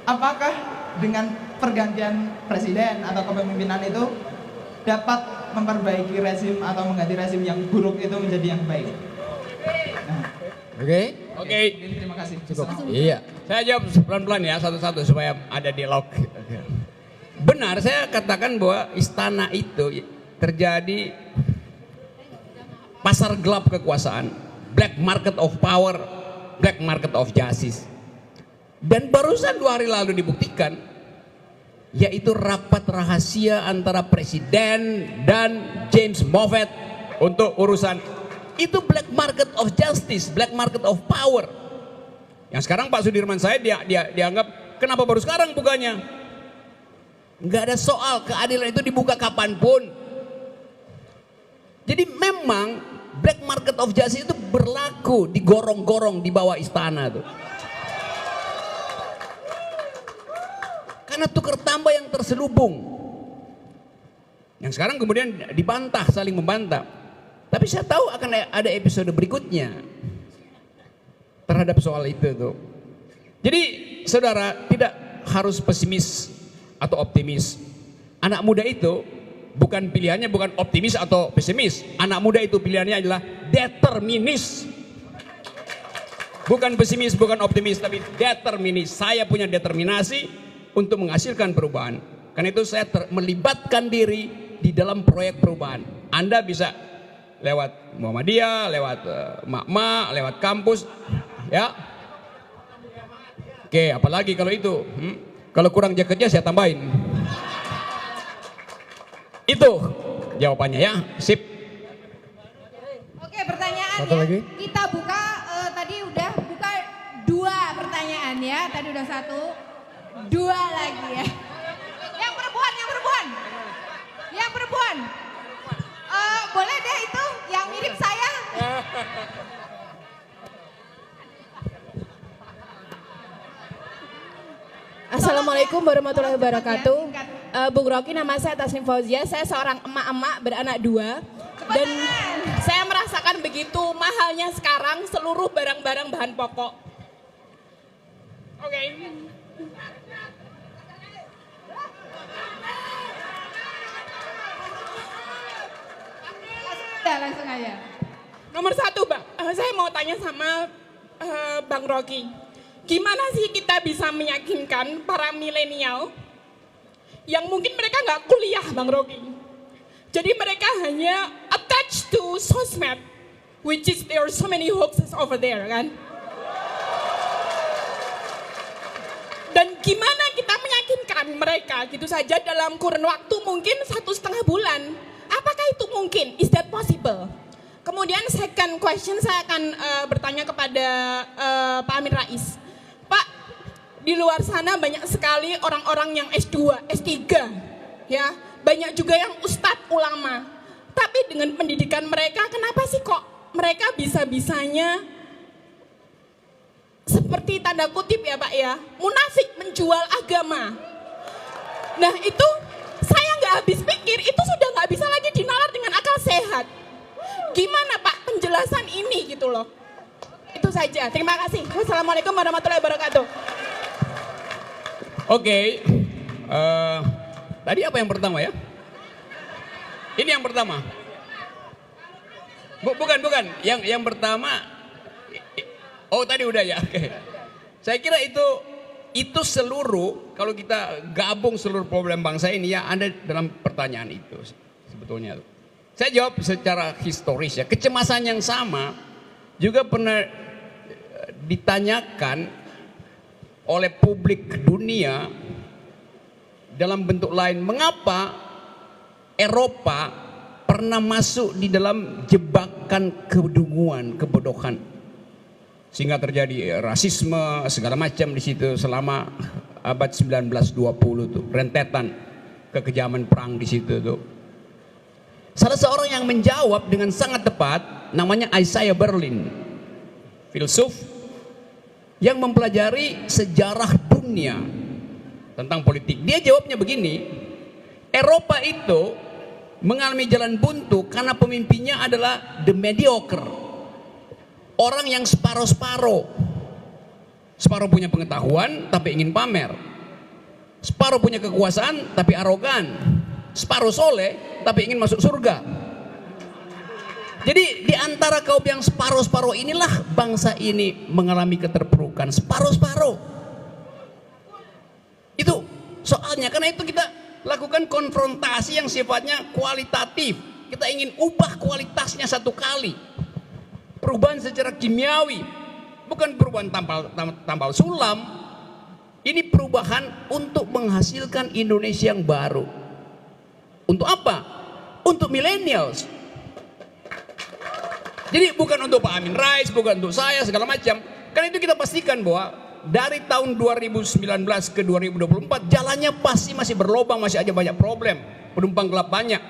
apakah dengan pergantian presiden atau kepemimpinan itu dapat memperbaiki rezim atau mengganti rezim yang buruk itu menjadi yang baik? Nah, Oke. Terima kasih. Cukup. Assalamualaikum. Iya. Saya jawab pelan-pelan ya, satu-satu supaya ada dialog. Benar, saya katakan bahwa istana itu terjadi pasar gelap kekuasaan, black market of power, black market of justice. Dan barusan 2 hari lalu dibuktikan, yaitu rapat rahasia antara presiden dan James Moffat untuk urusan itu black market of justice, black market of power. Yang sekarang Pak Sudirman Said dia dianggap kenapa baru sekarang bukanya? Nggak ada soal, keadilan itu dibuka kapanpun. Jadi memang black market of justice itu berlaku di gorong-gorong di bawah istana tuh. Karena tukar tambah yang terselubung. Yang sekarang kemudian dibantah, saling membantah. Tapi saya tahu akan ada episode berikutnya terhadap soal itu tuh. Jadi saudara tidak harus pesimis atau optimis. Anak muda itu bukan pilihannya bukan optimis atau pesimis. Anak muda itu pilihannya adalah determinis. Bukan pesimis, bukan optimis, tapi determinis. Saya punya determinasi untuk menghasilkan perubahan. Karena itu saya melibatkan diri di dalam proyek perubahan. Anda bisa lewat Muhammadiyah, lewat Mak-Mak, lewat kampus, ya. Oke, apalagi kalau itu. Kalau kurang jaketnya saya tambahin. Itu jawabannya ya. Sip. Oke, pertanyaan Satu ya. lagi. Kita buka tadi udah buka 2 pertanyaan ya. Tadi udah 1, 2 lagi ya. Yang perempuan. Yang perempuan. Boleh deh itu yang mirip saya. Assalamualaikum warahmatullahi wabarakatuh. Bung Rocky, nama saya Tasnim Fauzia. Saya seorang emak-emak beranak 2. Dan saya merasakan begitu mahalnya sekarang seluruh barang-barang bahan pokok. Oke. Langsung aja. Nomor 1, Bang. Saya mau tanya sama Bang Rocky. Gimana sih kita bisa meyakinkan para milenial yang mungkin mereka nggak kuliah, Bang Rocky. Jadi mereka hanya attached to sosmed, which is there are so many hoaxes over there, kan? Dan gimana kita meyakinkan mereka gitu saja dalam kurun waktu mungkin 1,5 bulan? Apakah itu mungkin? Is that possible? Kemudian second question saya akan bertanya kepada Pak Amin Rais. Pak, di luar sana banyak sekali orang-orang yang S2, S3, ya, banyak juga yang ustadz ulama. Tapi dengan pendidikan mereka, kenapa sih kok mereka bisa-bisanya seperti tanda kutip ya Pak ya, munafik menjual agama. Nah itu saya nggak habis pikir, itu sudah nggak bisa lagi dinalar dengan akal sehat. Gimana Pak penjelasan ini gitu loh. Itu saja, terima kasih. Wassalamualaikum warahmatullahi wabarakatuh. Oke. Tadi apa yang pertama ya? Ini yang pertama. Bukan. Yang pertama. Oh tadi udah ya. Oke. Saya kira itu seluruh, kalau kita gabung seluruh problem bangsa ini ya ada dalam pertanyaan itu sebetulnya. Saya jawab secara historis ya. Kecemasan yang sama juga pernah ditanyakan oleh publik dunia dalam bentuk lain. Mengapa Eropa pernah masuk di dalam jebakan kedunguan, kebodohan, sehingga terjadi rasisme segala macam di situ selama abad 19-20 tuh, rentetan kekejaman perang di situ tuh. Salah seorang yang menjawab dengan sangat tepat namanya Isaiah Berlin, filsuf yang mempelajari sejarah dunia tentang politik. Dia jawabnya begini, Eropa itu mengalami jalan buntu karena pemimpinnya adalah the mediocre, orang yang separuh-separuh. Separuh punya pengetahuan tapi ingin pamer, separuh punya kekuasaan tapi arogan, separuh soleh tapi ingin masuk surga. Jadi di antara kaum yang separuh-separuh inilah bangsa ini mengalami keterpurukan separuh-separuh. Itu soalnya, karena itu kita lakukan konfrontasi yang sifatnya kualitatif. Kita ingin ubah kualitasnya satu kali. Perubahan secara kimiawi, bukan perubahan tambal sulam. Ini perubahan untuk menghasilkan Indonesia yang baru. Untuk apa? Untuk millennials. Jadi bukan untuk Pak Amin Rais, bukan untuk saya segala macam. Karena itu kita pastikan bahwa dari tahun 2019 ke 2024 jalannya pasti masih berlobang, masih aja banyak problem, penumpang gelap banyak.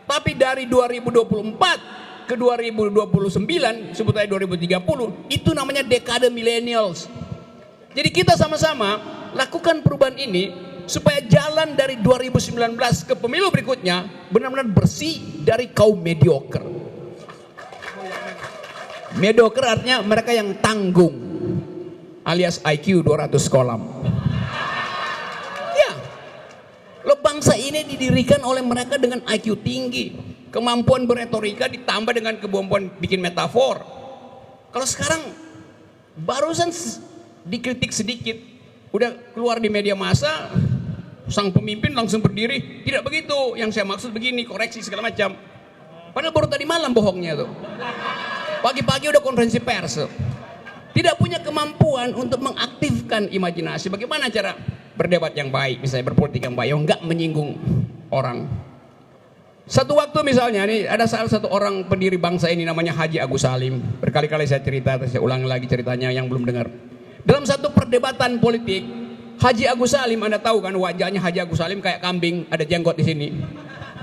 Tapi dari 2024 ke 2029, sebut aja 2030, itu namanya dekade millennials. Jadi kita sama-sama lakukan perubahan ini supaya jalan dari 2019 ke pemilu berikutnya benar-benar bersih dari kaum mediocre. Mediocre artinya mereka yang tanggung, alias IQ 200 kolam. Ya, lo bangsa ini didirikan oleh mereka dengan IQ tinggi, kemampuan berretorika ditambah dengan kemampuan bikin metafor. Kalau sekarang barusan dikritik sedikit, udah keluar di media massa, sang pemimpin langsung berdiri. Tidak begitu, yang saya maksud begini, koreksi segala macam. Padahal baru tadi malam bohongnya tuh. Pagi-pagi udah konferensi pers. tidak punya kemampuan untuk mengaktifkan imajinasi. Bagaimana cara berdebat yang baik, misalnya berpolitik yang baik, yang enggak menyinggung orang. Satu waktu misalnya, nih ada salah satu orang pendiri bangsa ini namanya Haji Agus Salim. Berkali-kali saya cerita, saya ulang lagi ceritanya yang belum dengar. Dalam satu perdebatan politik, Haji Agus Salim, Anda tahu kan wajahnya Haji Agus Salim kayak kambing, ada jenggot di sini.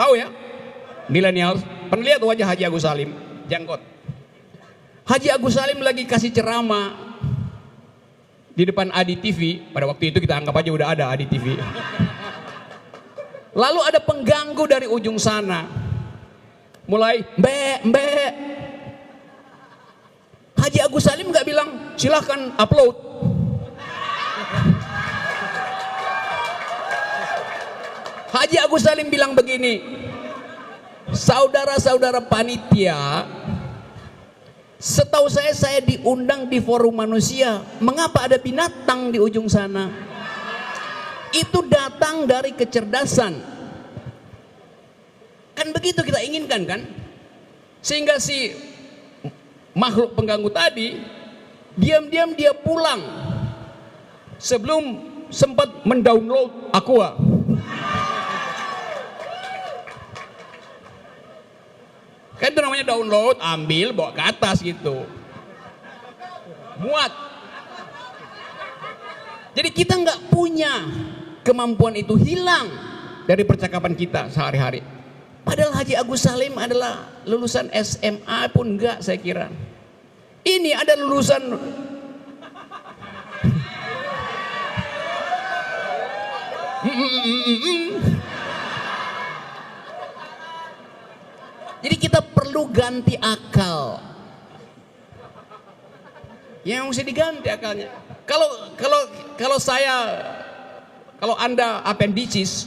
Tahu ya? Millennials, pernah lihat wajah Haji Agus Salim, jenggot. Haji Agus Salim lagi kasih ceramah di depan Adi TV. Pada waktu itu kita anggap aja udah ada Adi TV. Lalu ada pengganggu dari ujung sana. Mulai mbak. Haji Agus Salim nggak bilang silahkan upload. Haji Agus Salim bilang begini, saudara-saudara panitia, setahu saya diundang di forum manusia. Mengapa ada binatang di ujung sana? Itu datang dari kecerdasan. Kan begitu kita inginkan kan? Sehingga si makhluk pengganggu tadi diam-diam dia pulang sebelum sempat mendownload Aqua. Kan itu namanya download, ambil, bawa ke atas gitu. Muat. Jadi kita nggak punya kemampuan itu, hilang dari percakapan kita sehari-hari. Padahal Haji Agus Salim adalah lulusan SMA pun enggak, saya kira. Ini ada lulusan Jadi kita perlu ganti akal. Yang mesti diganti akalnya. Kalau Anda appendicitis,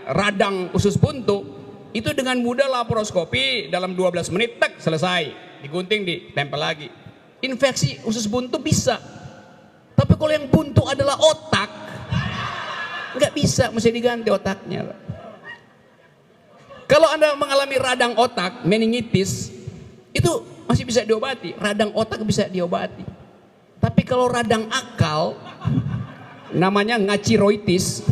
radang usus buntu, itu dengan mudah laparoskopi dalam 12 menit tek selesai, digunting, ditempel lagi. Infeksi usus buntu bisa. Tapi kalau yang buntu adalah otak, nggak bisa, mesti diganti otaknya. Kalau Anda mengalami radang otak, meningitis, itu masih bisa diobati. Radang otak bisa diobati. Tapi kalau radang akal, namanya ngaciroitis,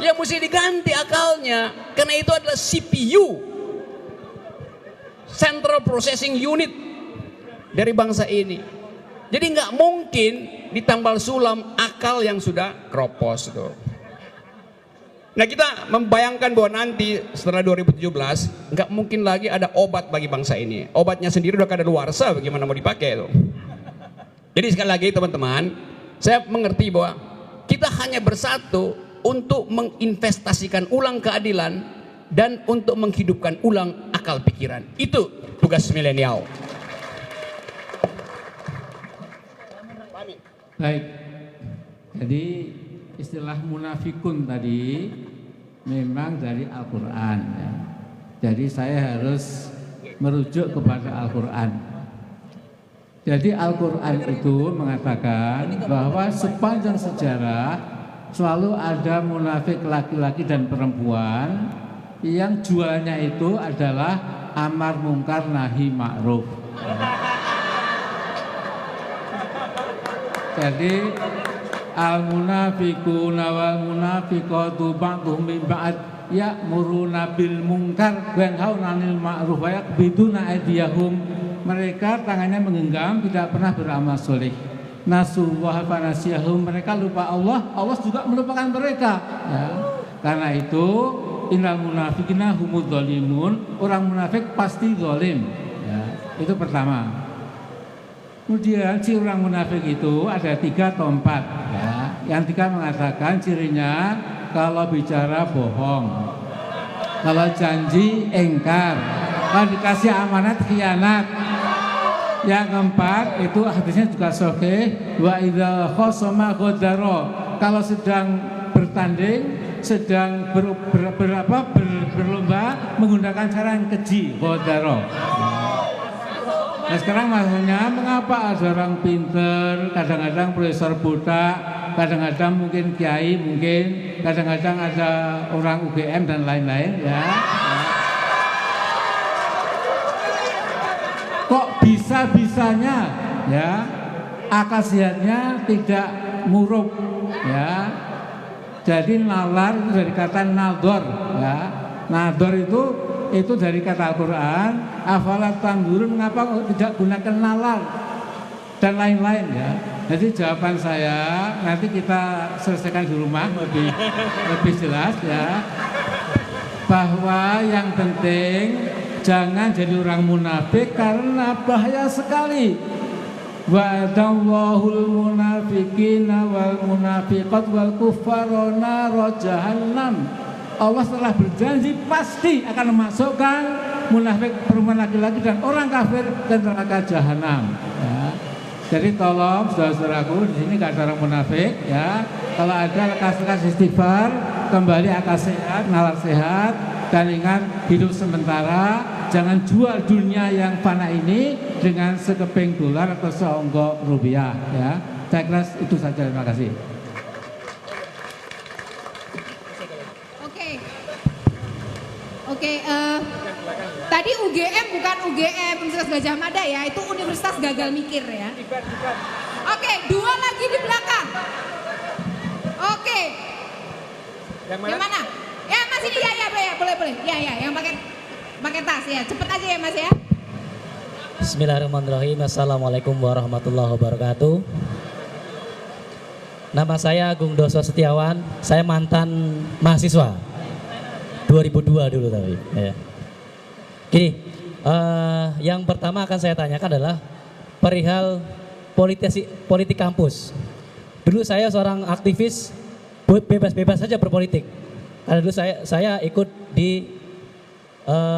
ya mesti diganti akalnya. Karena itu adalah CPU, Central Processing Unit dari bangsa ini. Jadi nggak mungkin ditambal sulam akal yang sudah kropos itu. Nah, kita membayangkan bahwa nanti setelah 2017 nggak mungkin lagi ada obat bagi bangsa ini. Obatnya sendiri udah kadaluarsa, bagaimana mau dipakai itu. Jadi sekali lagi teman-teman, saya mengerti bahwa kita hanya bersatu untuk menginvestasikan ulang keadilan dan untuk menghidupkan ulang akal pikiran. Itu tugas milenial. Baik, jadi istilah munafikun tadi memang dari Al-Quran ya. Jadi saya harus merujuk kepada Al-Quran. Jadi Al-Quran itu mengatakan bahwa sepanjang sejarah selalu ada munafik laki-laki dan perempuan yang jualnya itu adalah amar mungkar nahi ma'ruf. Jadi al-munafiquna wal munafiqatu ba'dhum min ba'd ya'muruna bil munkar wa yanhauna 'anil ma'ruf wa yaqbiduna aydiyahum. Mereka tangannya menggenggam, tidak pernah beramal soleh. Nasullah fa nasiyahum, mereka lupa Allah, Allah juga melupakan mereka. Ya. Karena itu innal munafiqina humudz zalimun, orang munafik pasti zalim. Ya, itu pertama. Kemudian ciri orang munafik itu ada 3 atau 4 ya. Yang 3 mengatakan cirinya kalau bicara bohong, kalau janji engkar, kalau dikasih amanat khianat. Yang keempat itu hadisnya juga sahih, wa idza khasama ghadara, kalau sedang bertanding, sedang berlomba menggunakan cara yang keji, ghadara. Nah sekarang masalahnya mengapa ada orang pinter, kadang-kadang profesor buta, kadang-kadang mungkin kiai, mungkin kadang-kadang ada orang UGM dan lain-lain ya. bisa-bisanya ya akasiatnya tidak murub ya. Jadi nalar itu dari kata nador ya. Nador itu dari kata Al-Qur'an, afalat tanzurun, mengapa tidak gunakan nalar dan lain-lain ya. Jadi jawaban saya nanti kita selesaikan di rumah lebih jelas ya. Bahwa yang penting jangan jadi orang munafik karena bahaya sekali. Wa'adallahul munafiqina wal munafiqat wal kuffara nar jahannam. Allah telah berjanji pasti akan memasukkan munafik perempuan laki-laki dan orang kafir ke neraka jahanam. Ya. Jadi tolong saudara-saudaraku, di sini gak ada orang munafik ya. Kalau ada lekas-lekas istighfar, kembali akal sehat, nalar sehat, dan ingat hidup sementara. Jangan jual dunia yang fana ini dengan sekeping dolar atau seonggok rupiah ya. Saya kira itu saja, terima kasih. Oke, tadi UGM bukan UGM Universitas Gajah Mada ya, itu Universitas Gagal Mikir ya. Oke, dua lagi di belakang. Oke. Yang mana? Ya Mas ini ya boleh. Ya yang pakai tas ya, cepet aja ya Mas ya. Bismillahirrahmanirrahim. Assalamualaikum warahmatullahi wabarakatuh. Nama saya Agung Doso Setiawan. Saya mantan mahasiswa 2002 dulu tapi ya. Gini, yang pertama akan saya tanyakan adalah perihal politik kampus. Dulu saya seorang aktivis bebas-bebas saja berpolitik. Karena dulu saya ikut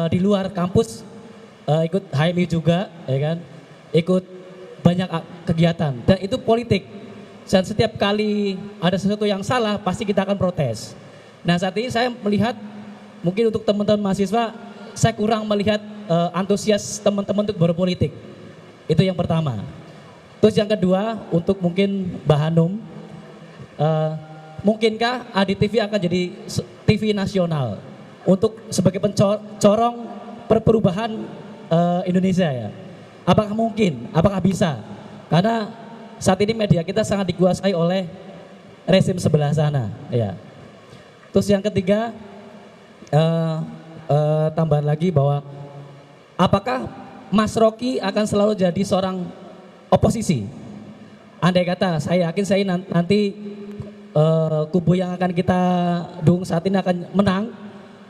di luar kampus, ikut HMI juga, ya kan, ikut banyak kegiatan dan itu politik. Dan setiap kali ada sesuatu yang salah pasti kita akan protes. Nah saat ini saya melihat mungkin untuk teman-teman mahasiswa saya kurang melihat antusias teman-teman untuk berpolitik. Itu yang pertama. Terus yang kedua untuk mungkin Mbak Hanum, mungkinkah ADTV akan jadi TV nasional untuk sebagai pencorong perubahan Indonesia ya? Apakah mungkin? Apakah bisa? Karena saat ini media kita sangat dikuasai oleh rezim sebelah sana ya. Terus yang ketiga, tambahan lagi bahwa apakah Mas Rocky akan selalu jadi seorang oposisi? Andai kata saya yakin saya nanti kubu yang akan kita dukung saat ini akan menang,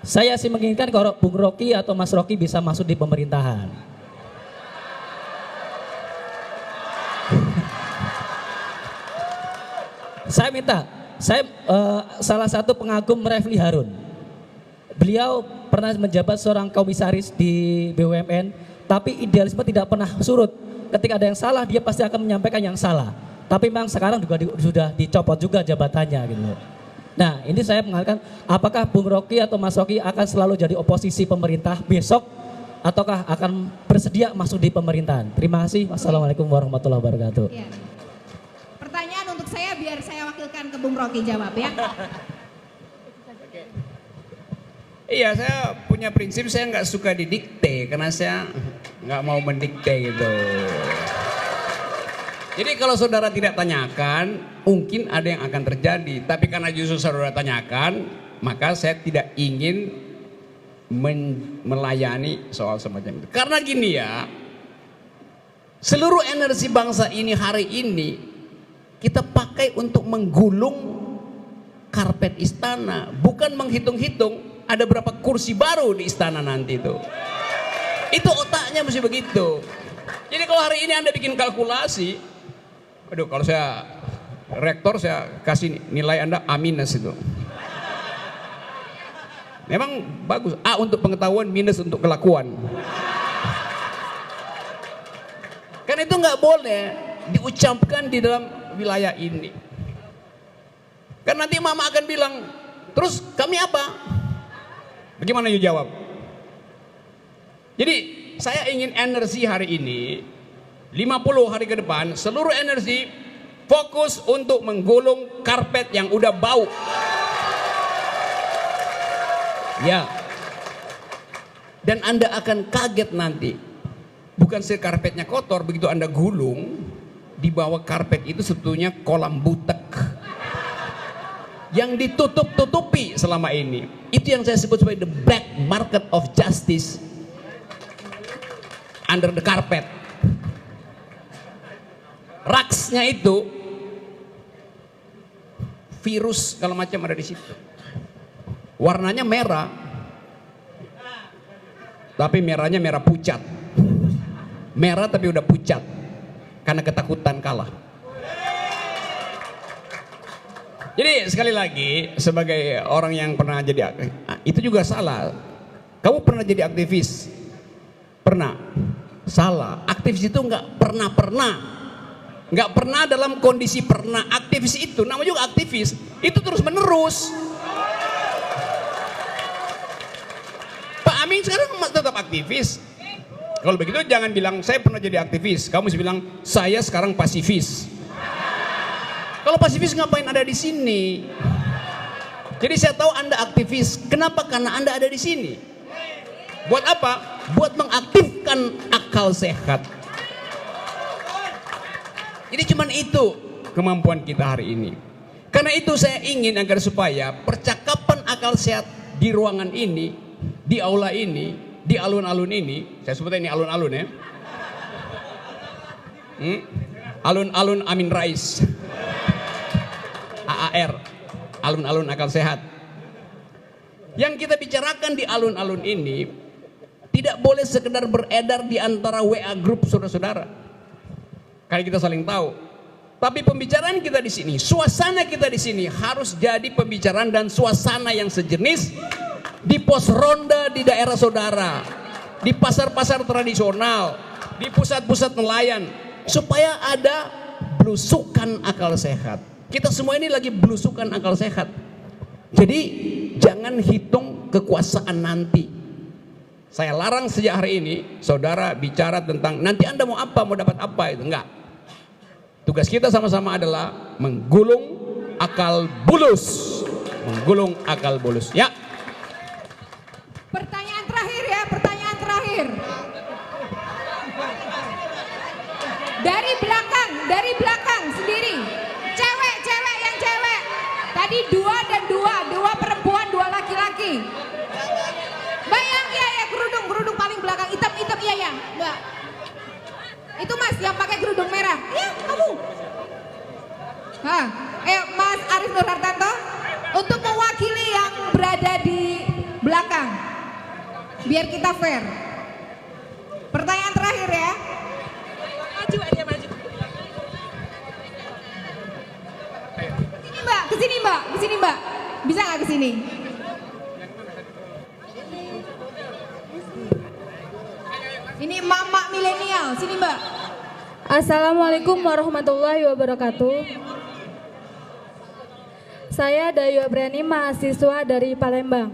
saya sih menginginkan kalau Bung Rocky atau Mas Rocky bisa masuk di pemerintahan. Saya salah satu pengagum Refli Harun. Beliau pernah menjabat seorang komisaris di BUMN, tapi idealisme tidak pernah surut. Ketika ada yang salah, dia pasti akan menyampaikan yang salah. Tapi memang sekarang juga sudah dicopot juga jabatannya gitu. Nah, ini saya mengatakan, apakah Bung Rocky atau Mas Rocky akan selalu jadi oposisi pemerintah besok, ataukah akan bersedia masuk di pemerintahan? Terima kasih. Wassalamualaikum warahmatullahi wabarakatuh. Ya. Pertanyaan untuk saya biar saya wakilkan ke Bung Rocky jawab ya. Iya, saya punya prinsip saya nggak suka didikte karena saya nggak mau mendikte gitu. Jadi kalau saudara tidak tanyakan, mungkin ada yang akan terjadi. Tapi karena justru saudara tanyakan, maka saya tidak ingin melayani soal semacam itu. Karena gini ya, seluruh energi bangsa ini hari ini kita pakai untuk menggulung karpet istana, bukan menghitung-hitung ada berapa kursi baru di istana nanti itu. Itu otaknya mesti begitu. Jadi kalau hari ini Anda bikin kalkulasi, aduh kalau saya rektor saya kasih nilai Anda A- itu. Memang bagus, A untuk pengetahuan, minus untuk kelakuan. Kan itu nggak boleh diucapkan di dalam wilayah ini. Kan nanti mama akan bilang, terus kami apa? Bagaimana you jawab? Jadi saya ingin energi hari ini 50 hari ke depan seluruh energi fokus untuk menggulung karpet yang udah bau. Ya. Dan Anda akan kaget nanti bukan karpetnya kotor, begitu Anda gulung, di bawah karpet itu sebetulnya kolam butek yang ditutup-tutupi selama ini. Itu yang saya sebut sebagai the black market of justice under the carpet. Raksnya itu virus kalau macam ada di situ. Warnanya merah, tapi merahnya merah pucat. Merah tapi udah pucat karena ketakutan kalah. Jadi sekali lagi, sebagai orang yang pernah jadi itu juga salah. Kamu pernah jadi aktivis? Pernah? Salah. Aktivis itu nggak pernah dalam kondisi pernah. Aktivis itu namanya juga aktivis, itu terus menerus. Pak Amin sekarang tetap aktivis. Kalau begitu jangan bilang saya pernah jadi aktivis, kamu mesti bilang saya sekarang pasifis. Kalau pasifis ngapain ada di sini? Jadi saya tahu Anda aktivis. Kenapa? Karena Anda ada di sini. Buat apa? Buat mengaktifkan akal sehat. Jadi cuman itu kemampuan kita hari ini. Karena itu saya ingin agar supaya percakapan akal sehat di ruangan ini, di aula ini, di alun-alun ini, saya sebutnya ini alun-alun ya. Alun-alun Amin Rais. AAR, alun-alun akal sehat. Yang kita bicarakan di alun-alun ini tidak boleh sekedar beredar di antara WA grup saudara-saudara. Karena kita saling tahu. Tapi pembicaraan kita di sini, suasana kita di sini harus jadi pembicaraan dan suasana yang sejenis di pos ronda di daerah saudara, di pasar-pasar tradisional, di pusat-pusat nelayan, supaya ada belusukan akal sehat. Kita semua ini lagi belusukan akal sehat. Jadi jangan hitung kekuasaan nanti. Saya larang sejak hari ini saudara bicara tentang nanti Anda mau apa, mau dapat apa, itu enggak. Tugas kita sama-sama adalah menggulung akal bulus. Menggulung akal bulus. Ya. Pertanyaan terakhir ya, pertanyaan terakhir. Dari belakang sendiri. Cewek yang cewek. Tadi dua perempuan, dua laki-laki. Bayang ya kerudung paling belakang hitam iya ya, Mbak. Itu Mas yang pakai kerudung merah. Iya, kamu. Mas Arif Nur Hartanto untuk mewakili yang berada di belakang. Biar kita fair. Pertanyaan terakhir ya. Maju aja maju. Kesini Mbak. Bisa nggak kesini? Ini mama milenial, sini Mbak. Assalamualaikum warahmatullahi wabarakatuh. Saya Dayu Abriani, mahasiswa dari Palembang.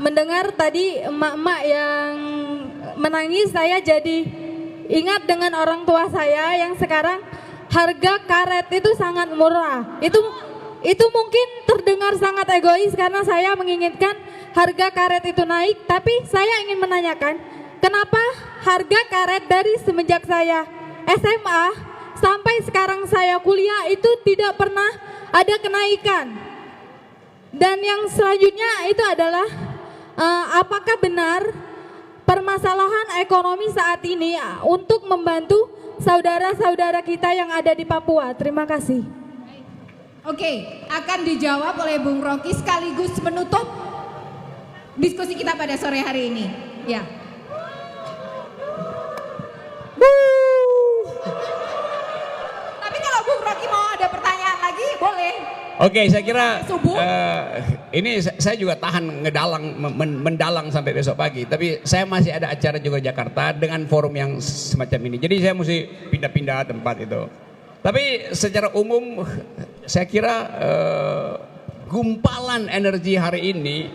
Mendengar tadi emak-emak yang menangis, saya jadi ingat dengan orang tua saya yang sekarang harga karet itu sangat murah. Itu mungkin terdengar sangat egois karena saya menginginkan harga karet itu naik, tapi saya ingin menanyakan kenapa harga karet dari semenjak saya SMA sampai sekarang saya kuliah itu tidak pernah ada kenaikan. Dan yang selanjutnya itu adalah apakah benar permasalahan ekonomi saat ini untuk membantu saudara-saudara kita yang ada di Papua? Terima kasih. Oke, akan dijawab oleh Bung Rocky sekaligus menutup diskusi kita pada sore hari ini. Ya. Tapi kalau Bung Rocky mau ada pertanyaan lagi, boleh. Oke, saya kira Subuh. ini saya juga tahan mendalang sampai besok pagi. Tapi saya masih ada acara juga Jakarta dengan forum yang semacam ini. Jadi saya mesti pindah-pindah tempat itu. Tapi secara umum saya kira gumpalan energi hari ini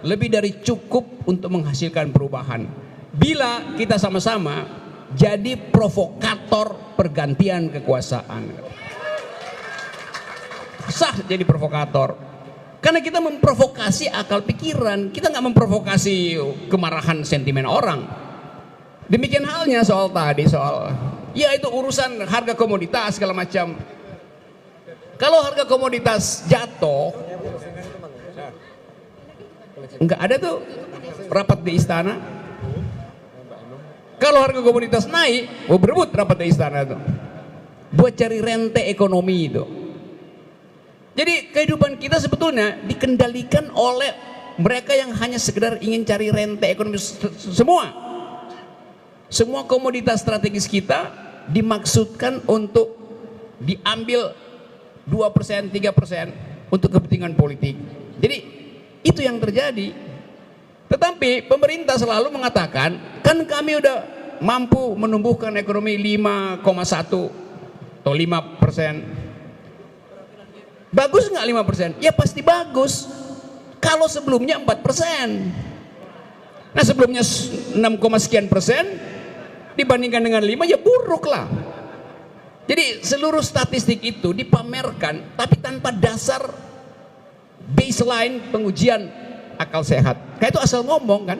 lebih dari cukup untuk menghasilkan perubahan. Bila kita sama-sama jadi provokator pergantian kekuasaan. Sah jadi provokator. Karena kita memprovokasi akal pikiran, kita nggak memprovokasi kemarahan sentimen orang. Demikian halnya soal tadi, soal ya itu urusan harga komoditas segala macam. Kalau harga komoditas jatuh, nggak ada tuh rapat di istana. Kalau harga komoditas naik, berebut rapat di istana tuh, buat cari rente ekonomi itu. Jadi kehidupan kita sebetulnya dikendalikan oleh mereka yang hanya sekedar ingin cari rente ekonomi. Semua komoditas strategis kita dimaksudkan untuk diambil 2%, 3% untuk kepentingan politik. Jadi itu yang terjadi. Tetapi pemerintah selalu mengatakan, kan kami udah mampu menumbuhkan ekonomi 5,1 atau 5%. Bagus nggak 5%? Ya pasti bagus. Kalau sebelumnya 4%. Nah sebelumnya 6, sekian persen dibandingkan dengan 5 ya buruk lah. Jadi seluruh statistik itu dipamerkan tapi tanpa dasar baseline pengujian akal sehat. Kayak itu asal ngomong kan?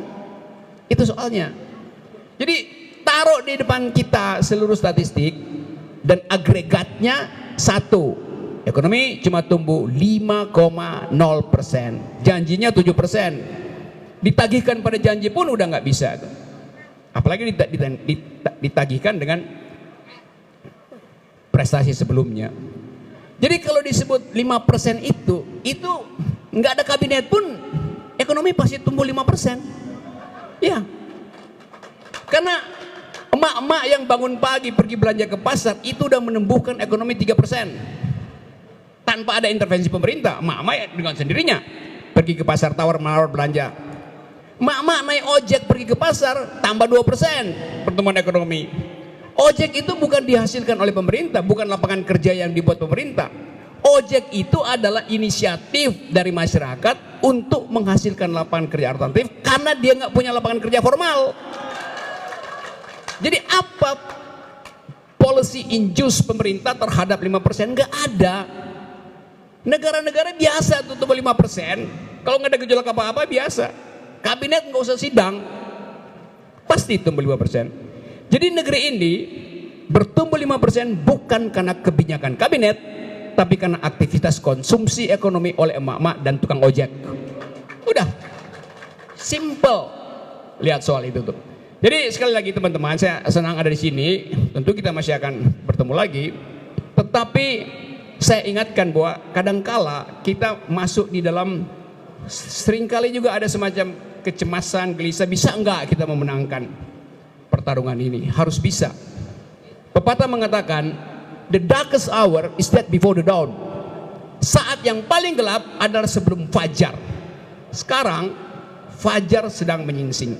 Itu soalnya. Jadi taruh di depan kita seluruh statistik dan agregatnya 1. Ekonomi cuma tumbuh 5,0%, janjinya 7%. Ditagihkan pada janji pun udah nggak bisa. Apalagi ditagihkan dengan prestasi sebelumnya. Jadi kalau disebut 5% itu nggak ada kabinet pun ekonomi pasti tumbuh 5%. Ya, karena emak-emak yang bangun pagi pergi belanja ke pasar itu udah menumbuhkan ekonomi 3%. Tanpa ada intervensi pemerintah, emak-emak dengan sendirinya pergi ke pasar tawar-menawar belanja. Emak-emak naik ojek pergi ke pasar tambah 2% pertumbuhan ekonomi. Ojek itu bukan dihasilkan oleh pemerintah, bukan lapangan kerja yang dibuat pemerintah. Ojek itu adalah inisiatif dari masyarakat untuk menghasilkan lapangan kerja alternatif karena dia nggak punya lapangan kerja formal. Jadi apa policy induce pemerintah terhadap 5%? Nggak ada. Negara-negara biasa tuh tumbuh 5%. Kalau nggak ada gejolak apa-apa biasa. Kabinet nggak usah sidang, pasti tumbuh 5%. Jadi negeri ini bertumbuh 5% bukan karena kebijakan kabinet, tapi karena aktivitas konsumsi ekonomi oleh emak-emak dan tukang ojek. Udah, simple. Lihat soal itu tuh. Jadi sekali lagi teman-teman, saya senang ada di sini. Tentu kita masih akan bertemu lagi. Tetapi saya ingatkan bahwa kadangkala kita masuk di dalam, seringkali juga ada semacam kecemasan, gelisah, bisa enggak kita memenangkan pertarungan ini? Harus bisa. Pepatah mengatakan, the darkest hour is that before the dawn. Saat yang paling gelap adalah sebelum fajar. Sekarang fajar sedang menyingsing.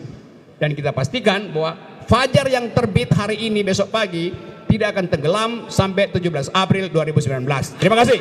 Dan kita pastikan bahwa fajar yang terbit hari ini besok pagi tidak akan tenggelam sampai 17 April 2019. Terima kasih.